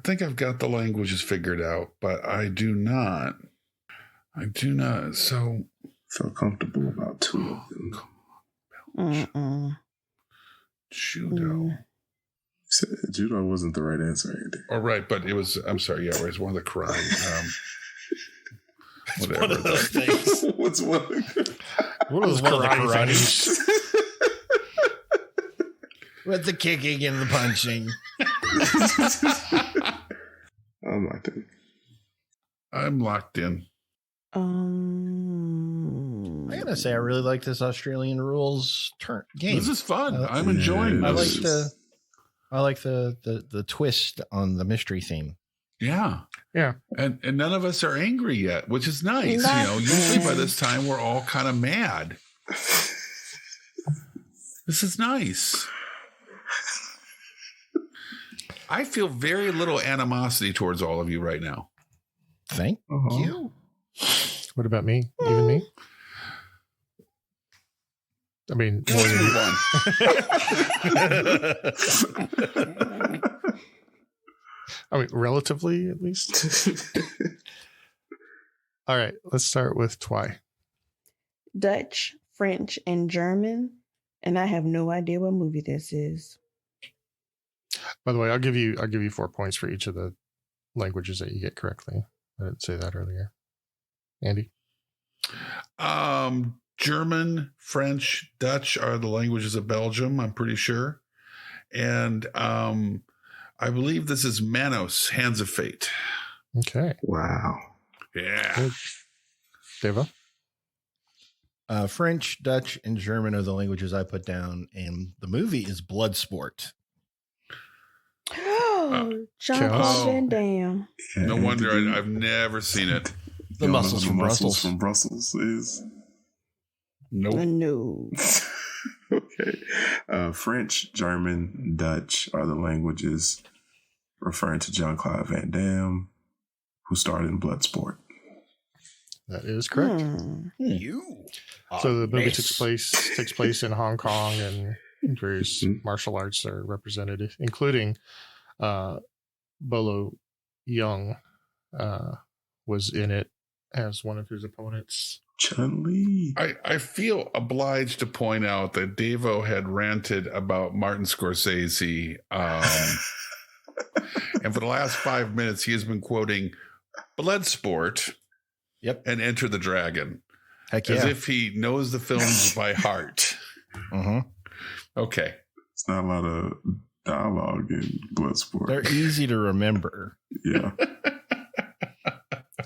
think I've got the languages figured out, but I do not. So feel comfortable about 2 of them. Judo. Judo wasn't the right answer, Andy. Oh, right, but it was. I'm sorry. Yeah, it was one of the karate. Whatever. One of those things. What's one? What was one of the karate? With the kicking and the punching. I'm locked in. I'm locked in. I gotta say, I really like this Australian rules game. This is fun. I'm enjoying I this. like the twist on the mystery theme. Yeah. Yeah. And none of us are angry yet, which is nice. Usually by this time we're all kind of mad. This is nice. I feel very little animosity towards all of you right now. Thank you. What about me? Even me? I mean, more than you. I mean, relatively, at least. All right, let's start with Twy. Dutch, French, and German. And I have no idea what movie this is. By the way, I'll give you 4 points for each of the languages that you get correctly. I didn't say that earlier. Andy? German, French, Dutch are the languages of Belgium, I'm pretty sure. And I believe this is Manos, Hands of Fate. Okay. Wow. Yeah. Good. Deva? French, Dutch, and German are the languages I put down, and the movie is Bloodsport. Oh, Jean-Claude Van Damme. Yeah, No wonder I've never seen it. The Muscles from Brussels. From Brussels is Nope. No. okay. French, German, Dutch are the languages referring to Jean-Claude Van Damme, who starred in Bloodsport. That is correct. You. So the movie takes place in Hong Kong, and various martial arts are represented, including Bolo Young was in it as one of his opponents. Chun-Li. I feel obliged to point out that Davo had ranted about Martin Scorsese. And for the last 5 minutes, he has been quoting Bloodsport and Enter the Dragon. Heck yeah. As if he knows the films by heart. Okay. It's not a lot of dialogue in Bloodsport. They're easy to remember. Yeah.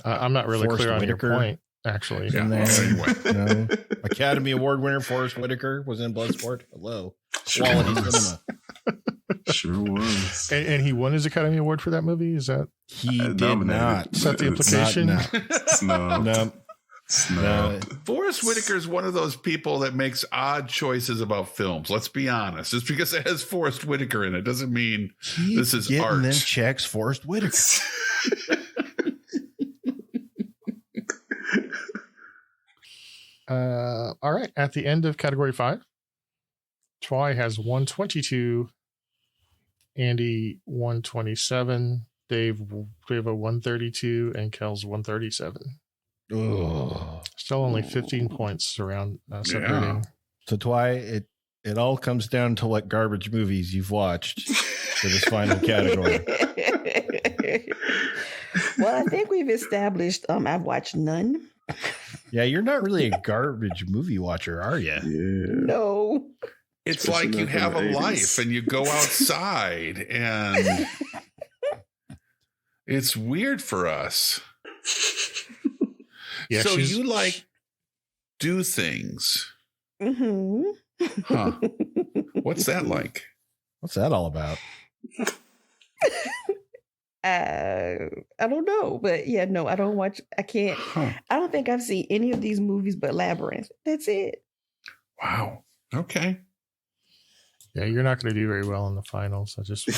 I'm not really Forrest clear on Whitaker. your point, actually. In there, Anyway. Academy Award winner Forrest Whitaker was in Bloodsport. Hello. Sure Quality was. cinema. Sure was. And he won his Academy Award for that movie? Is that He did nominated. not. is that the It's implication? Snubbed. No. Snubbed. Forrest Whitaker is one of those people that makes odd choices about films. Let's be honest. Just because it has Forrest Whitaker in it doesn't mean this is getting art. them checks, Forrest Whitaker. All right. At the end of category 5, Twy has 122, Andy 127, Dave a 132, and Kel's 137. Oh. Still only 15 points around separating. So Twy, it all comes down to what garbage movies you've watched for this final category. Well, I think we've established I've watched none. Yeah, you're not really a garbage movie watcher, are you? Yeah. No. It's Especially like you not from have the a 80s. life and you go outside and it's weird for us. Yeah, so she's- you like do things. Mm-hmm. Huh. What's that like? What's that all about? I don't know, but yeah, no, I don't watch. I can't. Huh. I don't think I've seen any of these movies but Labyrinth. That's it. Wow. Okay. Yeah, you're not going to do very well in the finals. I just Okay.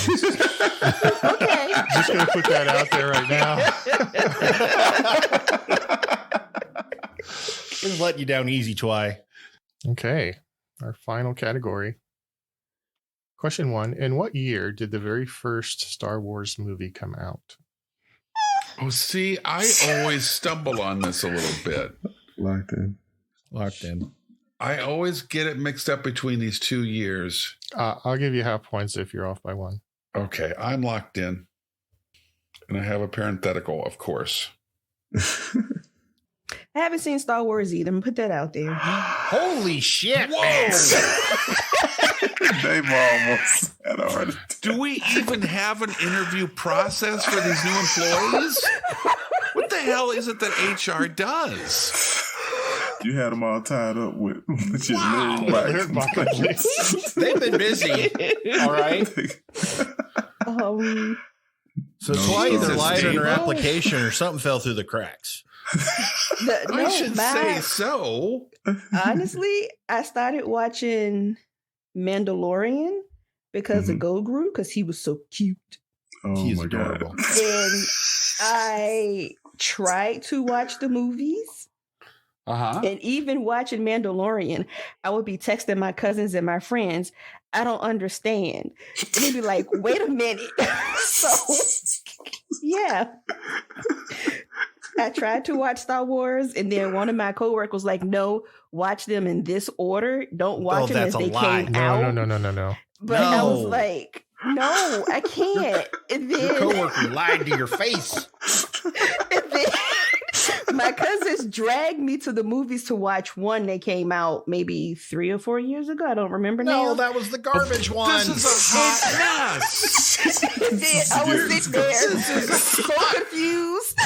just going to put that out there right now. Just letting you down easy, Twy. Okay, our final category. Question 1. In what year did the very first Star Wars movie come out? Oh, see, I always stumble on this a little bit. Locked in. Locked in. I always get it mixed up between these 2 years. I'll give you half points if you're off by 1. Okay, I'm locked in. And I have a parenthetical, of course. I haven't seen Star Wars either. I'm gonna put that out there. Holy shit! Whoa! They've almost had a heart attack. Do we even have an interview process for these new employees? What the hell is it that HR does? You had them all tied up with your Wow. lyric They've been busy. All right. So Twy either lied on her application or something fell through the cracks. I should say so. Honestly, I started watching Mandalorian because of Goguru, because he was so cute. Oh, He's my adorable. God. And I tried to watch the movies. And even watching Mandalorian, I would be texting my cousins and my friends, I don't understand. And they'd be like, wait a minute. So, yeah. I tried to watch Star Wars, and then one of my coworkers was like, no, watch them in this order. Don't watch them as they came out. No. But I was like, no, I can't. And then Your coworker lied to your face. and then my cousins dragged me to the movies to watch one that came out maybe 3 or 4 years ago. I don't remember now. No, that was the garbage one. This is a hot mess. And then I was sitting there so confused.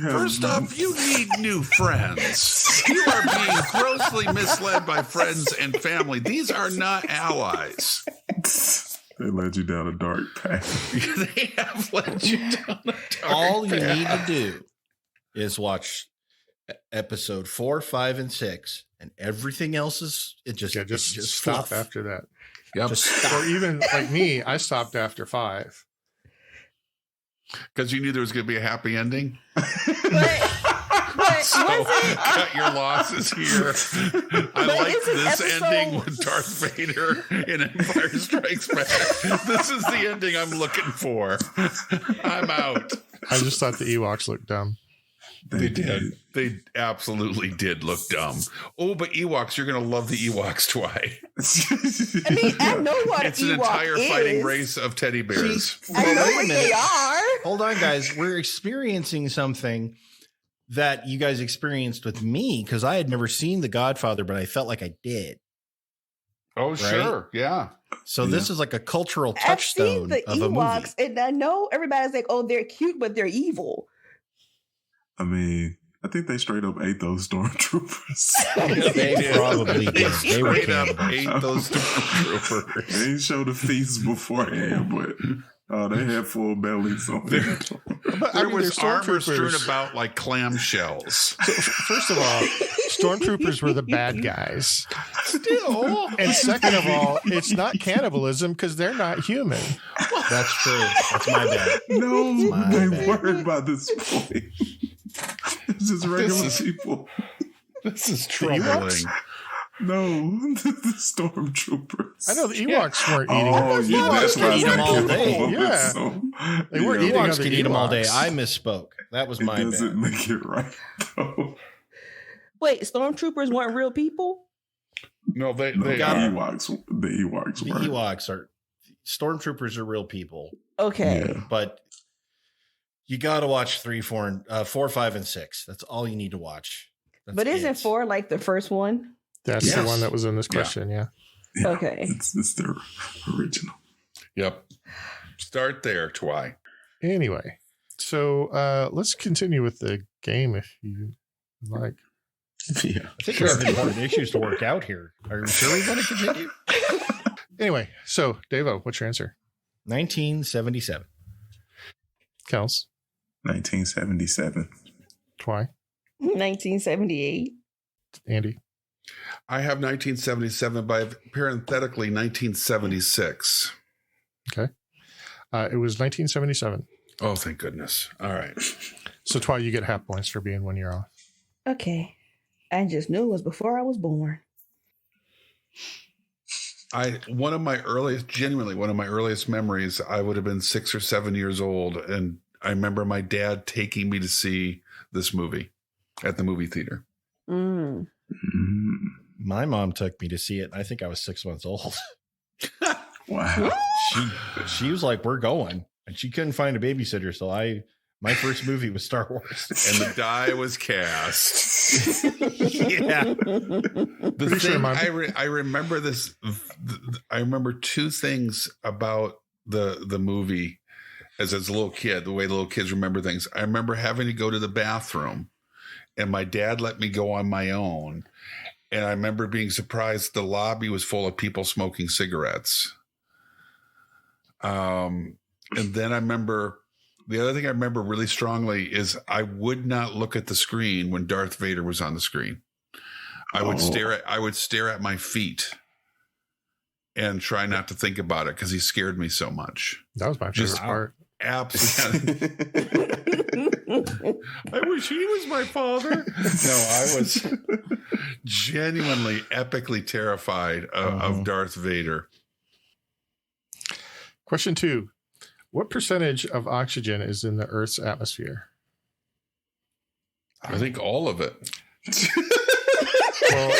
First off, you need new friends. You are being grossly misled by friends and family. These are not allies. They led you down a dark path. They have led you down a dark All you path. need to do is watch episode 4, 5, and 6, and everything else is just stop fluff. after that. Yep. Just stop. Or even like me, I stopped after 5. Because you knew there was going to be a happy ending. But So was it? cut your losses here. I like isn't this episode- ending with Darth Vader in Empire Strikes Back. This is the ending I'm looking for. I'm out. I just thought the Ewoks looked dumb. They did. They absolutely did look dumb. Oh, but Ewoks, you're going to love the Ewoks, Twy. I mean, I know what It's an Ewok entire is. fighting race of teddy bears. I know Wait a what minute. they are. Hold on, guys. We're experiencing something that you guys experienced with me because I had never seen The Godfather, but I felt like I did. Oh, sure. Yeah. So this is like a cultural I've seen touchstone the of a movie. Ewoks, and I know everybody's like, "Oh, they're cute, but they're evil." I mean, I think they straight up ate those stormtroopers. They probably did. They were Straight up cannibals. ate those stormtroopers. They didn't show the feast beforehand, but they had full bellies on it. But There they're was armor strewn stormtroopers. about like clamshells. So, first of all, stormtroopers were the bad guys. Still. And second of all, it's not cannibalism because they're not human. That's true. That's my bad. No, My they bad. weren't by this point. It's just regular people. This is Ewoks? troubling. No, the stormtroopers. I know the Ewoks weren't eating. Oh, yeah, that's why I Eat 'em all said day. cannibal. Yeah. So, They weren't yeah, eating Ewoks other could eat them all day. Ewoks. I misspoke. That was my It doesn't bad. make it right, though. Wait, stormtroopers weren't real people? No, The they Ewoks were. The Right? Ewoks are stormtroopers are real people, Okay. Yeah. but you got to watch 3, 4, and 4, 5, and 6. That's all you need to watch. That's But isn't it. 4 like the first one? That's the Yes. one that was in this question. Yeah. Yeah, Okay. It's their original. Yep. Start there, Twy. Anyway, so let's continue with the game if you like. Yeah. I think we have important issues to work out here. Are you sure we want to continue? Anyway, so Davo, what's your answer? 1977. Kels, 1977. Twy, 1978. Andy. I have 1977, but parenthetically 1976. Okay. It was 1977. Oh, thank goodness. All right. So Twy, you get half points for being 1 year off. Okay. I just knew it was before I was born. One of my earliest memories, I would have been 6 or 7 years old. And I remember my dad taking me to see this movie at the movie theater. Mm. My mom took me to see it. And I think I was 6 months old. Wow. She was like, "We're going," and she couldn't find a babysitter. So my first movie was Star Wars, And the die was cast. yeah. The Pretty sure thing, my- I remember this. I remember two things about the movie as a little kid, the way little kids remember things. I remember having to go to the bathroom and my dad let me go on my own. And I remember being surprised the lobby was full of people smoking cigarettes. And then I remember the other thing I remember really strongly is I would not look at the screen when Darth Vader was on the screen. I would stare at my feet and try not to think about it because he scared me so much. That was my favorite part. Absolutely. I wish he was my father. No, I was genuinely epically terrified of Darth Vader. Question 2. What percentage of oxygen is in the Earth's atmosphere? I think all of it. Well,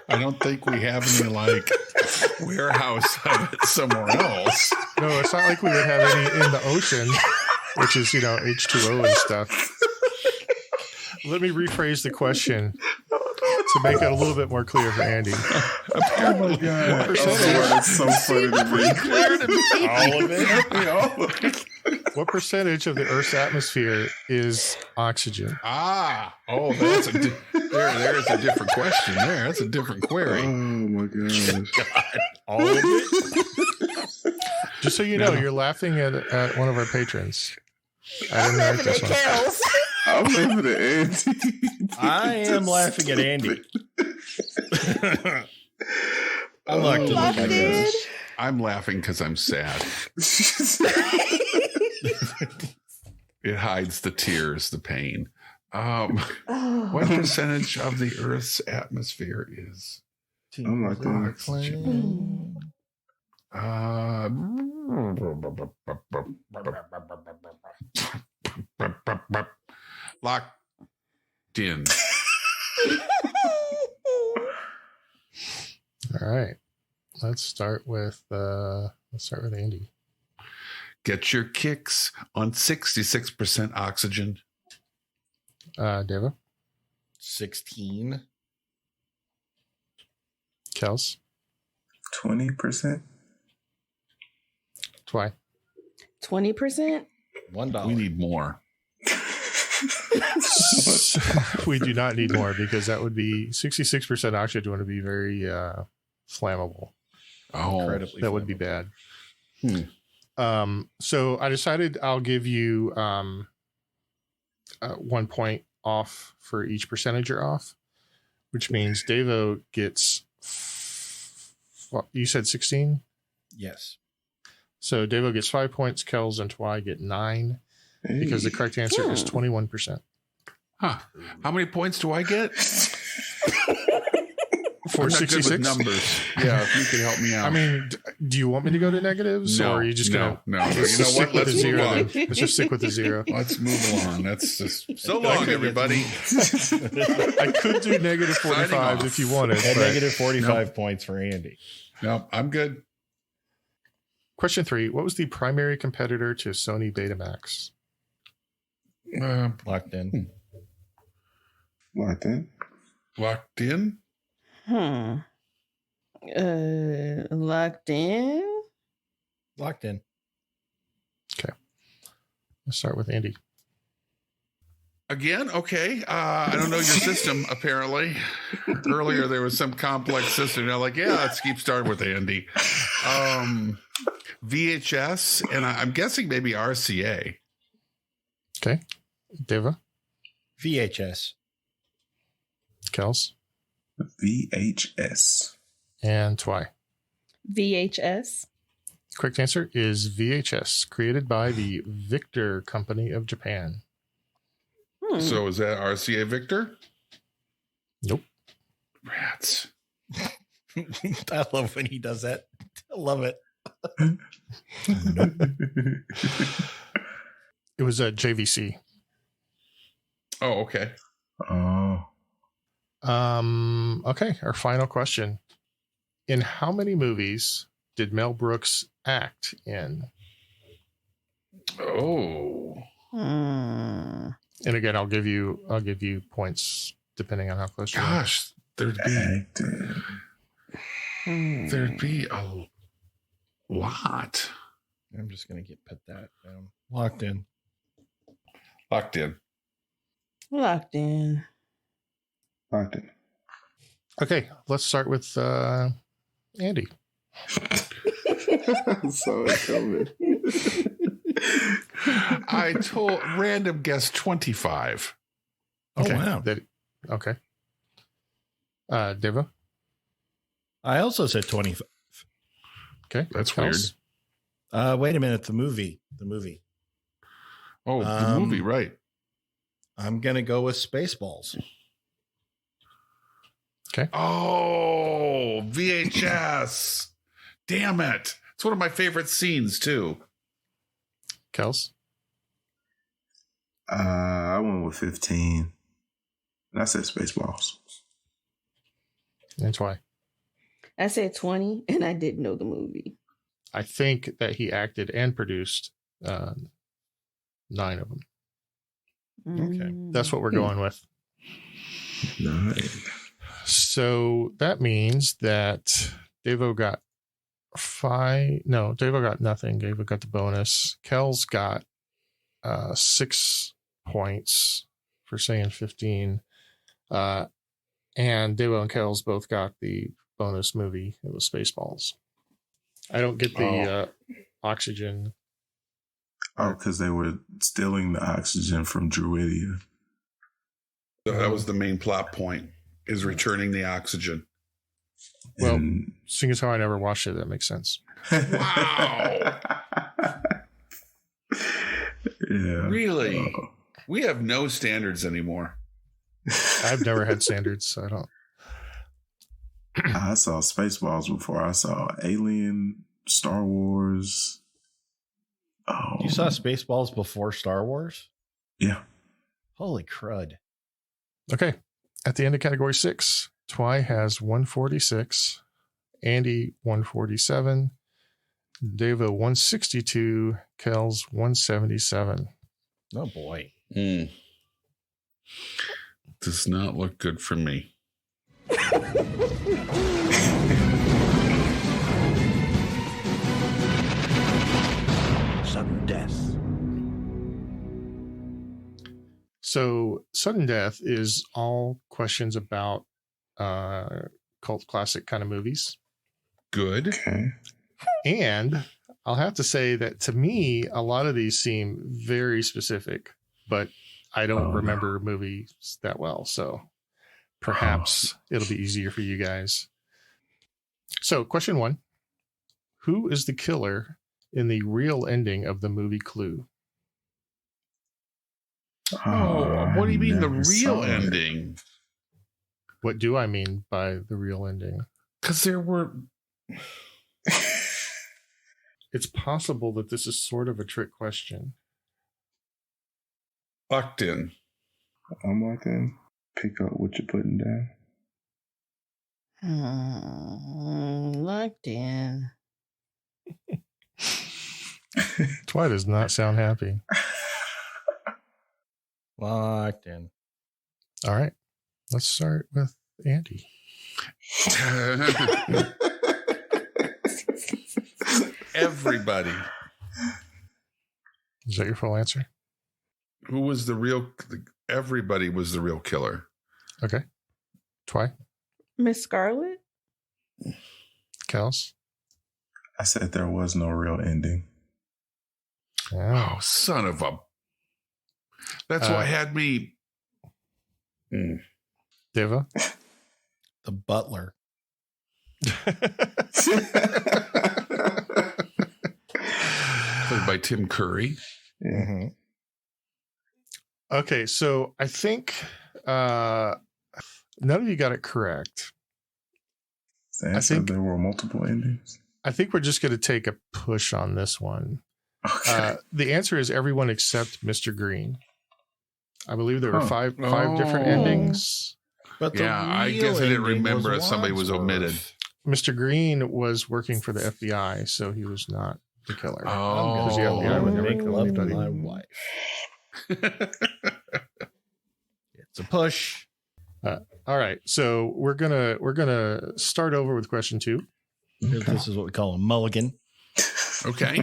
I don't think we have any warehouse of it somewhere else. no, it's not like we would have any in the ocean, which is, H2O and stuff. Let me rephrase the question to make it a little bit more clear for Andy. Oh my God. What percentage? That's so funny to me. Clear to me. All of it. All of it. What percentage of the Earth's atmosphere is oxygen? There's a different question there. That's a different query. Oh my gosh. God, all of it. Just so you know, you're laughing at one of our patrons. I didn't write this one. I'm laughing at Andy. I am laughing at Andy. I'm locked in like this. I'm laughing because I'm sad. It hides the tears, the pain. What percentage of the Earth's atmosphere is? Oh my God. Locked in. All right. Let's start with Andy. Get your kicks on 66% oxygen. Deva? 16. Kels? 20%. Twy? 20%? $1. We need more. We do not need more because that would be 66% oxygen would be very flammable. Incredibly that would be bad. So I decided I'll give you 1 point off for each percentage you're off, which means Devo gets, you said 16? Yes. So Devo gets 5 points, Kels and Twy get 9 because the correct answer is 21%. Huh. How many points do I get? For 66 numbers. Yeah, if you could help me out. I mean, do you want me to go to negatives, or are you just gonna? No. Let's You know what? Let's Let's move on. Let's just stick with the 0. Let's move along. That's just so long, everybody. I could do negative 45 if you wanted. And negative 45 points for Andy. No, I'm good. Question 3: what was the primary competitor to Sony Betamax? Locked in. Locked in. Locked in. Locked in. Locked in. Okay. Let's start with Andy. Again, okay. I don't know your system, apparently. Earlier, there was some complex system. They're like, yeah, let's keep starting with Andy. VHS, and I'm guessing maybe RCA. Okay. Deva? VHS. Kels? VHS. And Twy? VHS. Correct answer is VHS, created by the Victor Company of Japan. So is that RCA Victor? Nope. Rats. I love when he does that. I love it. It was a JVC. Oh, okay. Oh. Okay, our final question. In how many movies did Mel Brooks act in? Oh. And again, I'll give you points depending on how close you are. Gosh, there'd be a lot. I'm just gonna put that down. Locked in. Locked in. Locked in. Locked in. Okay, let's start with Andy. saw it coming. I told random guess 25. Okay. Oh, wow. Okay. Devo? I also said 25. Okay. That's Kels? weird. Wait a minute. The movie. Oh, the movie, right. I'm going to go with Spaceballs. Okay. Oh, VHS. Damn it. It's one of my favorite scenes, too. Kels? I went with 15. And I said Spaceballs. That's why. I said 20, and I didn't know the movie. I think that he acted and produced 9 of them. Okay. That's what we're going with. 9. So that means that Devo got 5. No, Devo got nothing. Devo got the bonus. Kels got 6 points for saying 15. And Devo and Kels both got the bonus movie. It was Spaceballs. I don't get the oxygen. Oh, because they were stealing the oxygen from Druidia. So that was the main plot point, is returning the oxygen. Well, seeing as how I never watched it, that makes sense. Wow. Yeah. Really? We have no standards anymore. I've never had standards, so I don't. I saw Spaceballs before I saw Alien, Star Wars. Oh, You saw Spaceballs before Star Wars? Yeah. Holy crud. Okay. At the end of category 6, Twy has 146, Andy 147, Deva 162, Kels 177. Oh, boy. Does not look good for me. Sudden death. So, sudden death is all questions about cult classic kind of movies. Good. Okay. And I'll have to say that to me, a lot of these seem very specific, but I don't remember movies that well. So perhaps it'll be easier for you guys. So, question 1: who is the killer in the real ending of the movie Clue? Oh, what do you mean the real saw it. ending? What do I mean by the real ending? Because there were. It's possible that this is sort of a trick question. Locked in. I'm locked in. Pick up what you're putting down. Locked in. Twy does not sound happy. Locked in. All right. Let's start with Andy. Everybody. Is that your full answer? Who was the real? Everybody was the real killer. Okay. Twy? Miss Scarlet? Kels? I said there was no real ending. Oh, son of a. That's what had me. Deva? The butler. Played by Tim Curry. Mm-hmm. Okay, so I think none of you got it correct. I think there were multiple endings. I think we're just going to take a push on this one. Okay. The answer is everyone except Mr. Green. I believe there were five different Oh. endings. But the I real guess I didn't ending remember was if somebody was omitted. Wadsworth. Mr. Green was working for the FBI, so he was not the killer. Oh. Because the FBI would never Make kill love to anybody. my wife. It's a push. All right, so we're gonna start over with question 2. This is what we call a mulligan. Okay.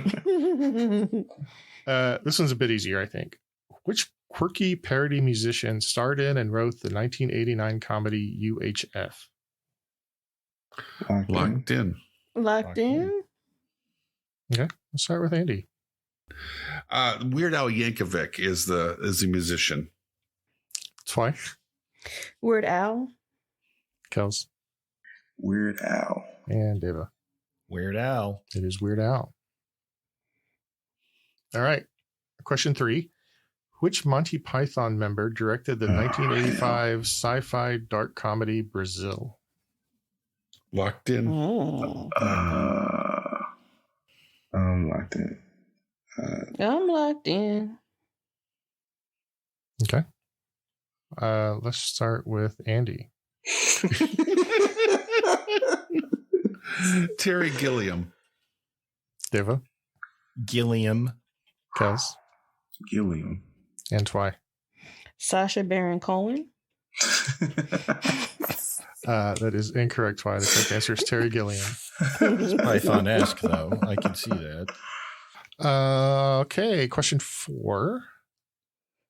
This one's a bit easier, I think. Which quirky parody musician starred in and wrote the 1989 comedy UHF? Locked in. Locked in? Okay, let's start with Andy. Weird Al Yankovic is the musician. That's why. Weird Al. Kels. Weird Al. And Deva. Weird Al. It is Weird Al. All right. Question 3. Which Monty Python member directed the 1985 sci-fi dark comedy Brazil? Locked in. I'm locked in. I'm locked in. Okay. Let's start with Andy. Terry Gilliam. Deva. Gilliam. Kels. Gilliam. And Twy. Sacha Baron Cohen. That is incorrect, Twy. The correct answer is Terry Gilliam. It's Python-esque, though. I can see that. Okay, question 4.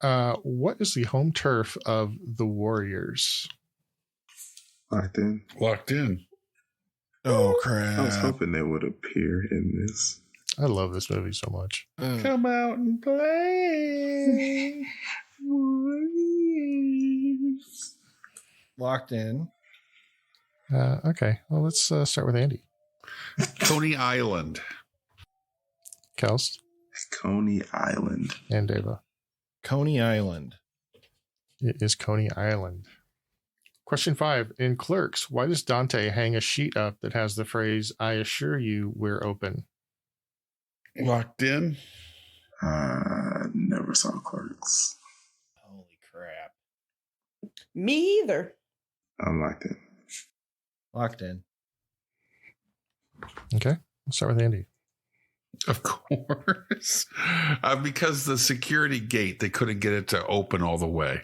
What is the home turf of the Warriors? Locked in. Locked in. Oh, crap. I was hoping they would appear in this. I love this movie so much. Come out and play. Locked in. Okay, well, let's start with Andy. Coney Island. Kels. Coney Island. And Deva. Coney Island. It is Coney Island. Question 5. In Clerks, why does Dante hang a sheet up that has the phrase, "I assure you we're open"? Locked in. Never saw Clerks. Holy crap. Me either. I'm locked in. Locked in. Okay, let's start with Andy. Of course. Because the security gate, they couldn't get it to open all the way.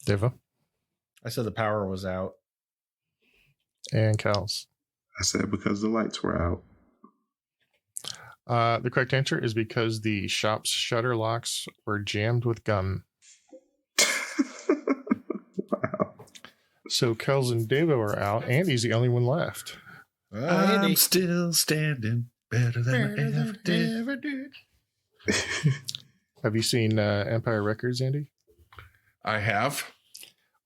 Deva. I said the power was out. And Kels. I said because the lights were out. The correct answer is because the shop's shutter locks were jammed with gum. Wow. So Kels and Deva are out. Andy's the only one left. I'm still standing better than I ever did. Have you seen Empire Records, Andy? I have.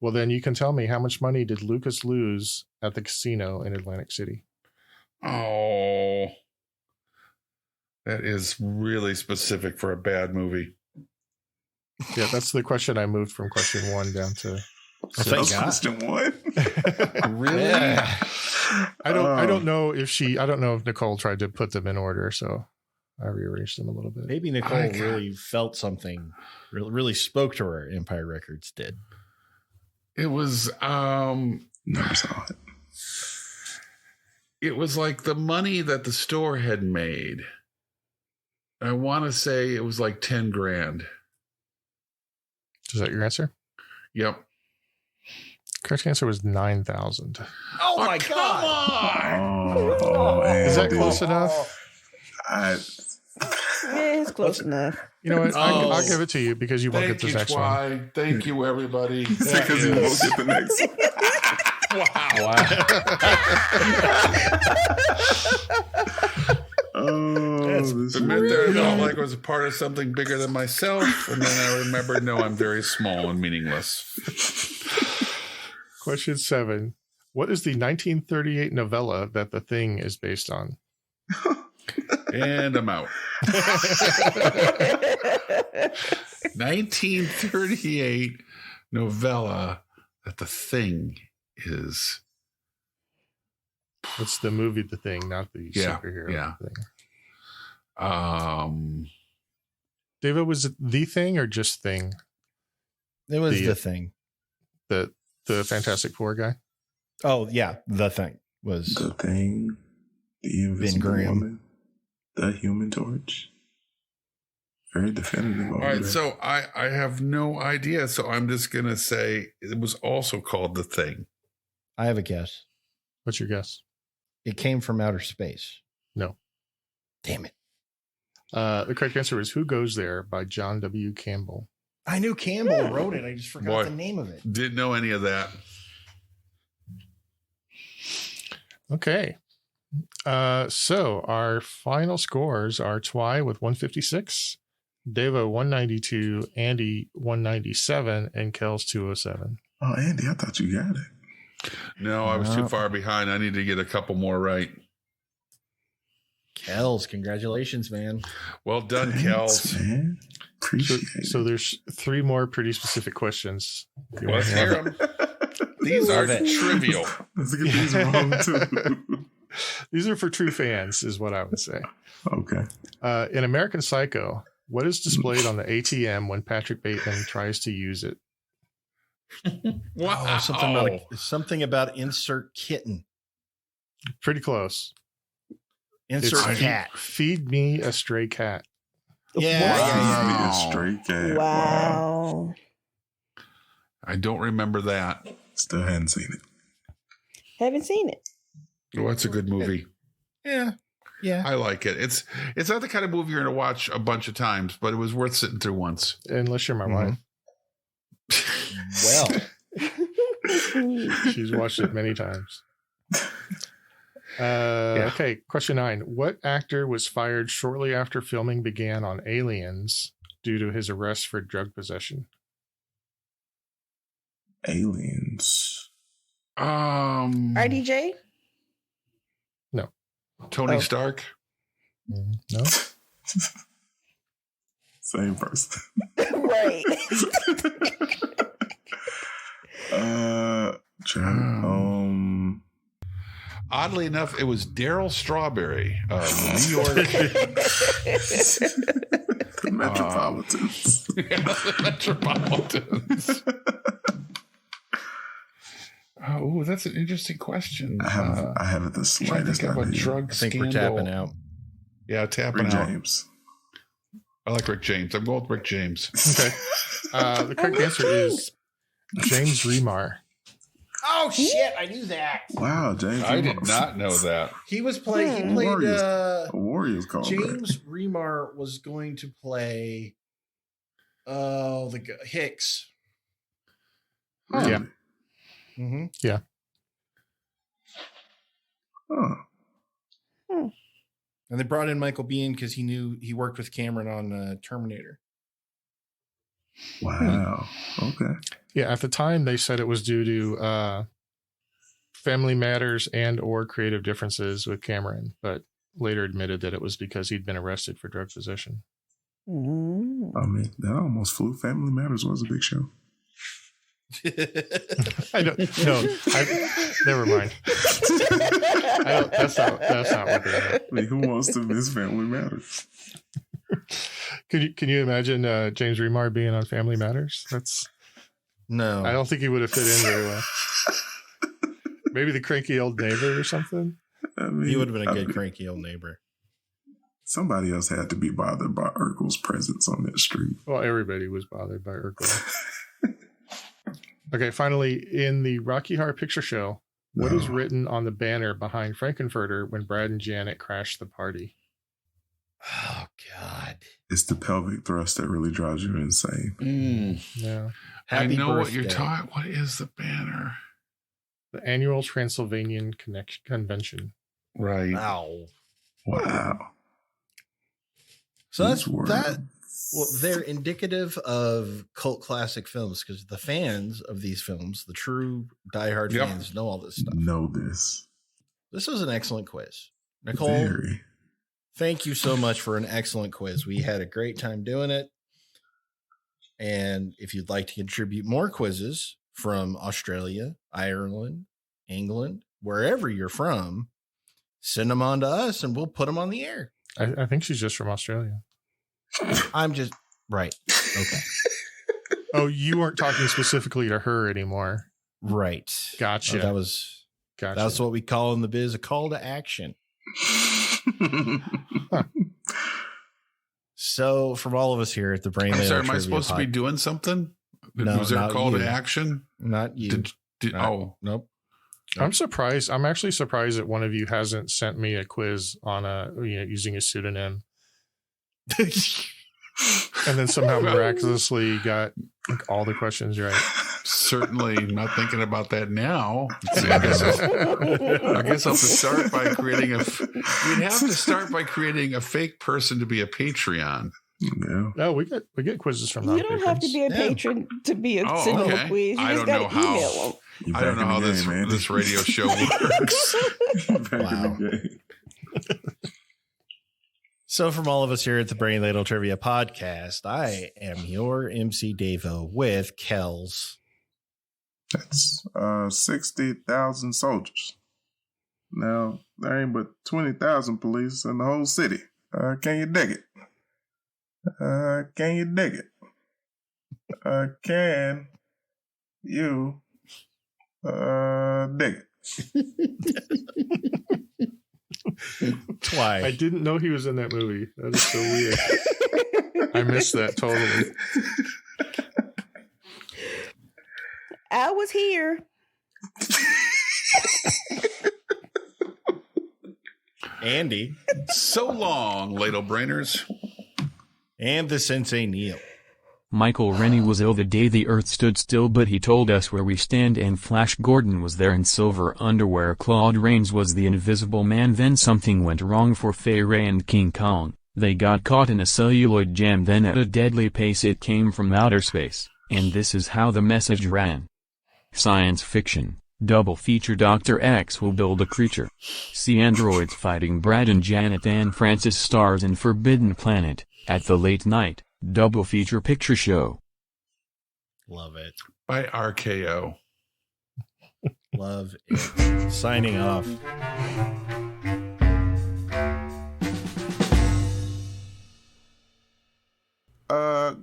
Well, then you can tell me, how much money did Lucas lose at the casino in Atlantic City? Oh, that is really specific for a bad movie. Yeah, that's the question I moved from question 1 down to. Question 1. Really? Yeah. I don't know if Nicole tried to put them in order, so I rearranged them a little bit. Maybe Nicole really felt something, really spoke to her. Empire Records did. It was Never saw it. It was like the money that the store had made. I want to say it was like 10 grand. Is that your answer? Yep. Correct answer was 9,000. Oh my come God. Oh, Is that close enough? It's close enough. You know what? I'll give it to you because you won't get this next one. Thank you, everybody. Because you won't get the next one. Wow. Admit that I felt like I was a part of something bigger than myself, and then I remembered, no, I'm very small and meaningless. Question 7. What is the 1938 novella that The Thing is based on? And I'm out. 1938 novella that The Thing is. It's the movie The Thing, not the superhero thing. David, was it The Thing or just Thing? It was the Thing. The Fantastic Four guy? Oh, yeah. The Thing was. The Thing. The Invisible Woman. The Human Torch. Very definitive. All right, so I have no idea. So I'm just going to say it was also called The Thing. I have a guess. What's your guess? It came from outer space. No. Damn it. The correct answer is Who Goes There by John W. Campbell. I knew Campbell wrote it. I just forgot the name of it. Didn't know any of that. Okay. So our final scores are Twy with 156, Devo 192, Andy 197, and Kells 207. Oh, Andy, I thought you got it. No, I was too far behind. I need to get a couple more right. Kells, congratulations, man. Well done, Thanks, Kells. man. Appreciate it. So there's 3 more pretty specific questions. Let's hear them. These are trivial. Let's get these wrong, too. These are for true fans, is what I would say. Okay. In American Psycho, what is displayed on the ATM when Patrick Bateman tries to use it? Wow. Something about insert kitten. Pretty close. Insert cat. Feed me a stray cat. Yeah. A stray cat. Wow. I don't remember that. Still hadn't seen it. Haven't seen it. Oh, that's a good movie. Yeah. I like it. It's not the kind of movie you're going to watch a bunch of times, but it was worth sitting through once. Unless you're my wife. Well, she's watched it many times. Okay, question 9. What actor was fired shortly after filming began on Aliens due to his arrest for drug possession? Aliens. RDJ? No. Tony Stark? No. Same person. Right. Oddly enough, it was Daryl Strawberry of New York. The Metropolitans. The Metropolitans. Oh, that's an interesting question. I haven't the slightest idea. Drug I think scandal. we're tapping out. Yeah, tapping Rick out. James. I like Rick James. I'm going with Rick James. Okay. The correct answer is James Remar. Oh shit! I knew that. Wow, James. I did not know that. He was playing. He played. Warriors call. James Remar was going to play. The Hicks. Really? Yeah. Mm-hmm. Yeah. Huh. And they brought in Michael Biehn because he knew he worked with Cameron on Terminator. Wow. Okay. Yeah, at the time they said it was due to family matters and or creative differences with Cameron, but later admitted that it was because he'd been arrested for drug possession. I mean, that almost flew. Family Matters was a big show. I don't. No, never mind. That's not what they are. I mean, who wants to miss Family Matters? Can you imagine James Remar being on Family Matters? No. I don't think he would have fit in very well. Maybe the cranky old neighbor or something. I mean, He would have been a good cranky old neighbor. Somebody else had to be bothered by Urkel's presence on that street. Well, everybody was bothered by Urkel. Okay, finally, in the Rocky Horror Picture Show, what is written on the banner behind Frankenfurter when Brad and Janet crash the party? Oh God! It's the pelvic thrust that really drives you insane. Yeah. I know what you're talking. What is the banner? The annual Transylvanian Convention. Right. Ow! Wow. So that's that. Well, they're indicative of cult classic films because the fans of these films, the true diehard fans, know all this stuff. Know this. This was an excellent quiz, Nicole. Thank you so much for an excellent quiz. We had a great time doing it. And if you'd like to contribute more quizzes from Australia, Ireland, England, wherever you're from, send them on to us and we'll put them on the air. I think she's just from Australia. I'm just right. Okay. Oh, you weren't talking specifically to her anymore. Right. Gotcha. That's what we call in the biz a call to action. So from all of us here at the Brain I'm Ladle sorry, am I Trivia supposed to be doing something? No, was there a call you. to action? Not you. Nope. I'm surprised. I'm actually surprised that one of you hasn't sent me a quiz on using a pseudonym. And then somehow miraculously got all the questions right. certainly not thinking about that now. I guess I'll have to start by creating we'd have to start by creating a fake person to be a Patreon. Yeah. No, we get quizzes from you don't have to be a patron to be a quiz. You just got to email them. I don't know how this radio show works. Wow. So from all of us here at the Brain Ladle Trivia Podcast, I am your MC Davo with Kells. That's 60,000 soldiers. Now, there ain't but 20,000 police in the whole city. Can you dig it? Can you dig it? Can you dig it? Twice. I didn't know he was in that movie. That is so weird. I missed that totally. I was here. Andy. So long, Ladle Brainers. And the Sensei Neil. Michael Rennie was ill the day the earth stood still, but he told us where we stand, and Flash Gordon was there in silver underwear. Claude Rains was the invisible man. Then something went wrong for Fay Ray and King Kong. They got caught in a celluloid jam, then at a deadly pace it came from outer space, and this is how the message ran. Science fiction, double feature. Dr. X will build a creature. See androids fighting Brad and Janet. Ann Francis stars in Forbidden Planet, at the late night double feature picture show. Love it. By RKO. Love it. Signing off.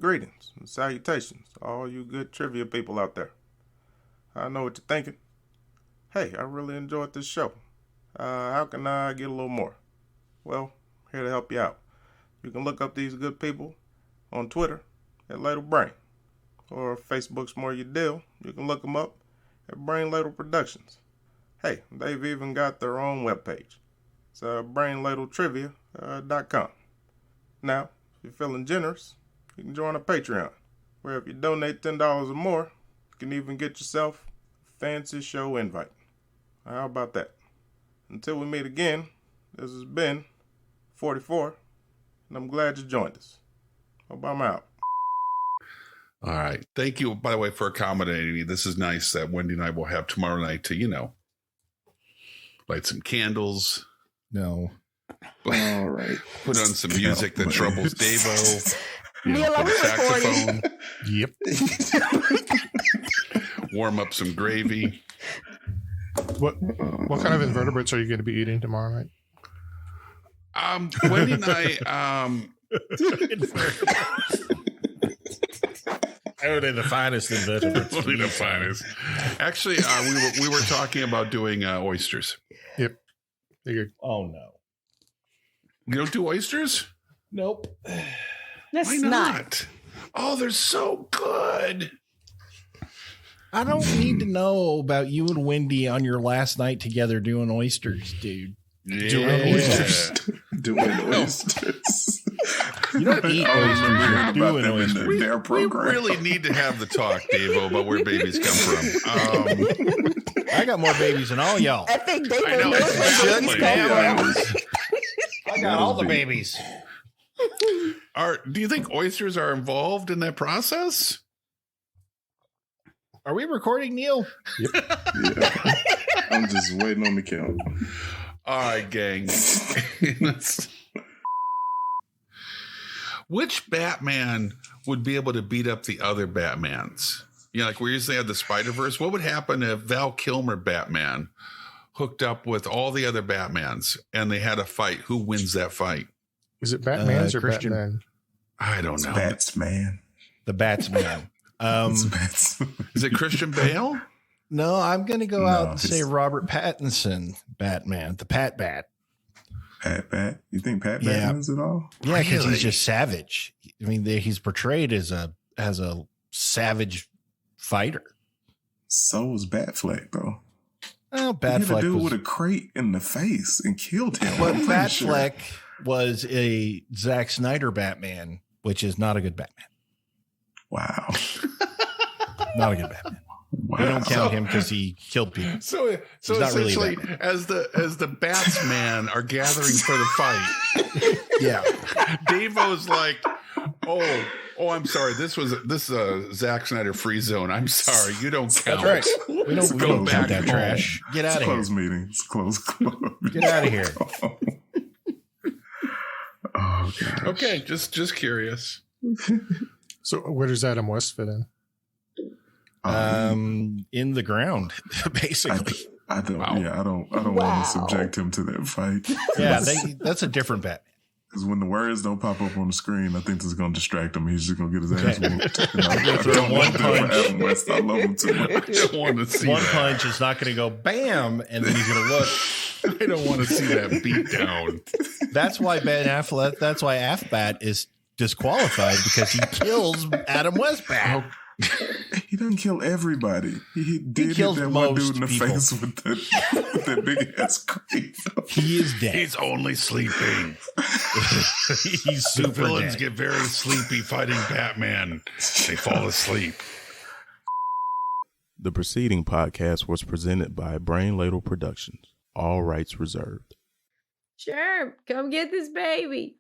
Greetings and salutations to all you good trivia people out there. I know what you're thinking. Hey, I really enjoyed this show. How can I get a little more? Well, here to help you out. You can look up these good people on Twitter at Ladle Brain, or if Facebook's more your deal, you can look them up at Brain Ladle Productions. Hey, they've even got their own webpage. It's brainladletrivia.com. Now, if you're feeling generous, you can join a Patreon, where if you donate $10 or more, you can even get yourself a fancy show invite. How about that? Until we meet again, this has been 44, and I'm glad you joined us. Hope I'm out. All right. Thank you, by the way, for accommodating me. This is nice that Wendy and I will have tomorrow night to, light some candles. No. All right. Put on some music that troubles Davo. Neil, are we recording? Yep. Warm up some gravy. What kind of invertebrates are you going to be eating tomorrow night? Wendy and I, Only the finest invertebrates. Only the finest. Actually, we were talking about doing oysters. Yep. Figured. Oh no. You don't do oysters? Nope. Why not? Oh, they're so good. I don't need to know about you and Wendy on your last night together doing oysters, dude. Yeah. Doing oysters. Doing oysters. You don't eat oysters. You're doing oysters. We really need to have the talk, Davo, about where babies come from. I got more babies than all y'all. I think Davo I know, knows where babies come from. I got all the babies. Do you think oysters are involved in that process? Are we recording, Neil? Yep. Yeah. I'm just waiting on the count. All right, gang. Which Batman would be able to beat up the other Batmans? Like we usually have the Spider-Verse. What would happen if Val Kilmer Batman hooked up with all the other Batmans and they had a fight? Who wins that fight? Is it Batman's or Christian? Batman? I don't know. Batsman. The Batsman. Is it Christian Bale? No, I'm going to go out and say Robert Pattinson Batman, the Pat Bat. Pat Bat? You think Pat Bat wins it all? Yeah, because he's just savage. I mean, he's portrayed as a savage fighter. So was Batfleck, though. Oh, He hit a Batfleck dude was, with a crate in the face and killed him. but I'm pretty sure. Batfleck was a Zack Snyder Batman, which is not a good Batman. Wow. Not a good Batman. We don't count him because he killed people. So essentially, really as the Batsman are gathering for the fight, yeah, Davo's like, oh, I'm sorry. This is a Zack Snyder free zone. I'm sorry, you don't count. That's right. We don't count that trash. Get out of here. Close meeting. It's close. Get out of here. Oh gosh. Okay, just curious. So where does Adam West fit in? In the ground, basically. I don't want to subject him to that fight. Yeah, that's a different bet. Because when the words don't pop up on the screen, I think this is going to distract him. He's just going to get his ass whooped. I don't one punch. Adam West, I love him too much. I don't want to see one punch is not going to go bam, and then he's going to look. I don't want to see that beat down. That's why Ben Affleck. That's why Affbat is disqualified because he kills Adam West back. He doesn't kill everybody. He did hit that one dude in the face with that big ass creep. He is dead. He's only sleeping. He's super The villains dead. get very sleepy fighting Batman. They fall asleep. The preceding podcast was presented by Brain Ladle Productions. All rights reserved. Sure, come get this baby.